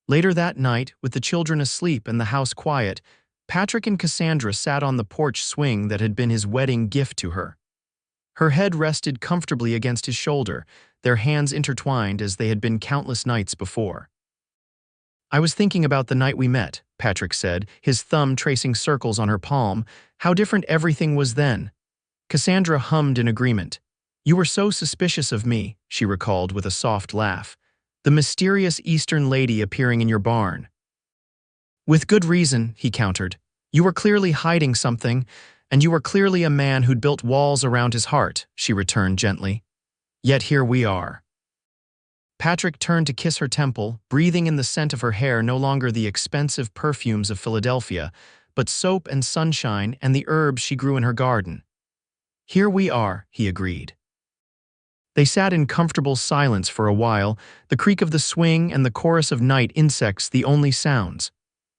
Later that night, with the children asleep and the house quiet, Patrick and Cassandra sat on the porch swing that had been his wedding gift to her. Her head rested comfortably against his shoulder, their hands intertwined as they had been countless nights before. "I was thinking about the night we met," Patrick said, his thumb tracing circles on her palm. "How different everything was then." Cassandra hummed in agreement. "You were so suspicious of me," she recalled with a soft laugh. "The mysterious Eastern lady appearing in your barn." "With good reason," he countered. "You were clearly hiding something, and you were clearly a man who'd built walls around his heart," she returned gently. "Yet here we are." Patrick turned to kiss her temple, breathing in the scent of her hair, no longer the expensive perfumes of Philadelphia, but soap and sunshine and the herbs she grew in her garden. "Here we are," he agreed. They sat in comfortable silence for a while, the creak of the swing and the chorus of night insects the only sounds.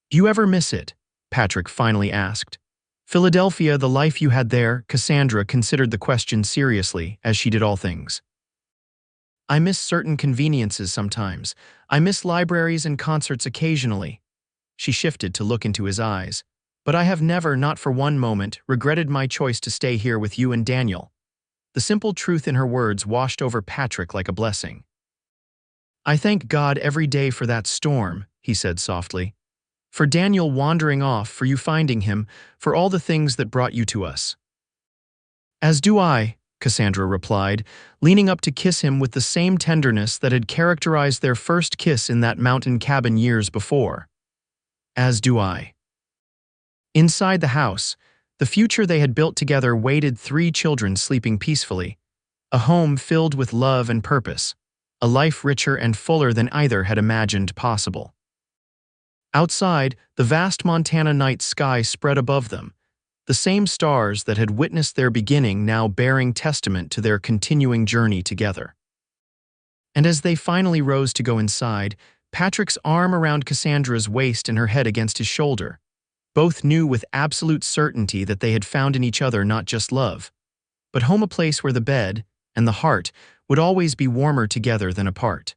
"Do you ever miss it?" Patrick finally asked. "Philadelphia, the life you had there?" Cassandra considered the question seriously, as she did all things. "I miss certain conveniences sometimes. I miss libraries and concerts occasionally." She shifted to look into his eyes. "But I have never, not for one moment, regretted my choice to stay here with you and Daniel." The simple truth in her words washed over Patrick like a blessing. "I thank God every day for that storm," he said softly. "For Daniel wandering off, for you finding him, for all the things that brought you to us." "As do I," Cassandra replied, leaning up to kiss him with the same tenderness that had characterized their first kiss in that mountain cabin years before. "As do I." Inside the house, the future they had built together waited, three children sleeping peacefully, a home filled with love and purpose, a life richer and fuller than either had imagined possible. Outside, the vast Montana night sky spread above them, the same stars that had witnessed their beginning now bearing testament to their continuing journey together. And as they finally rose to go inside, Patrick's arm around Cassandra's waist and her head against his shoulder. Both knew with absolute certainty that they had found in each other not just love, but home, a place where the bed and the heart would always be warmer together than apart.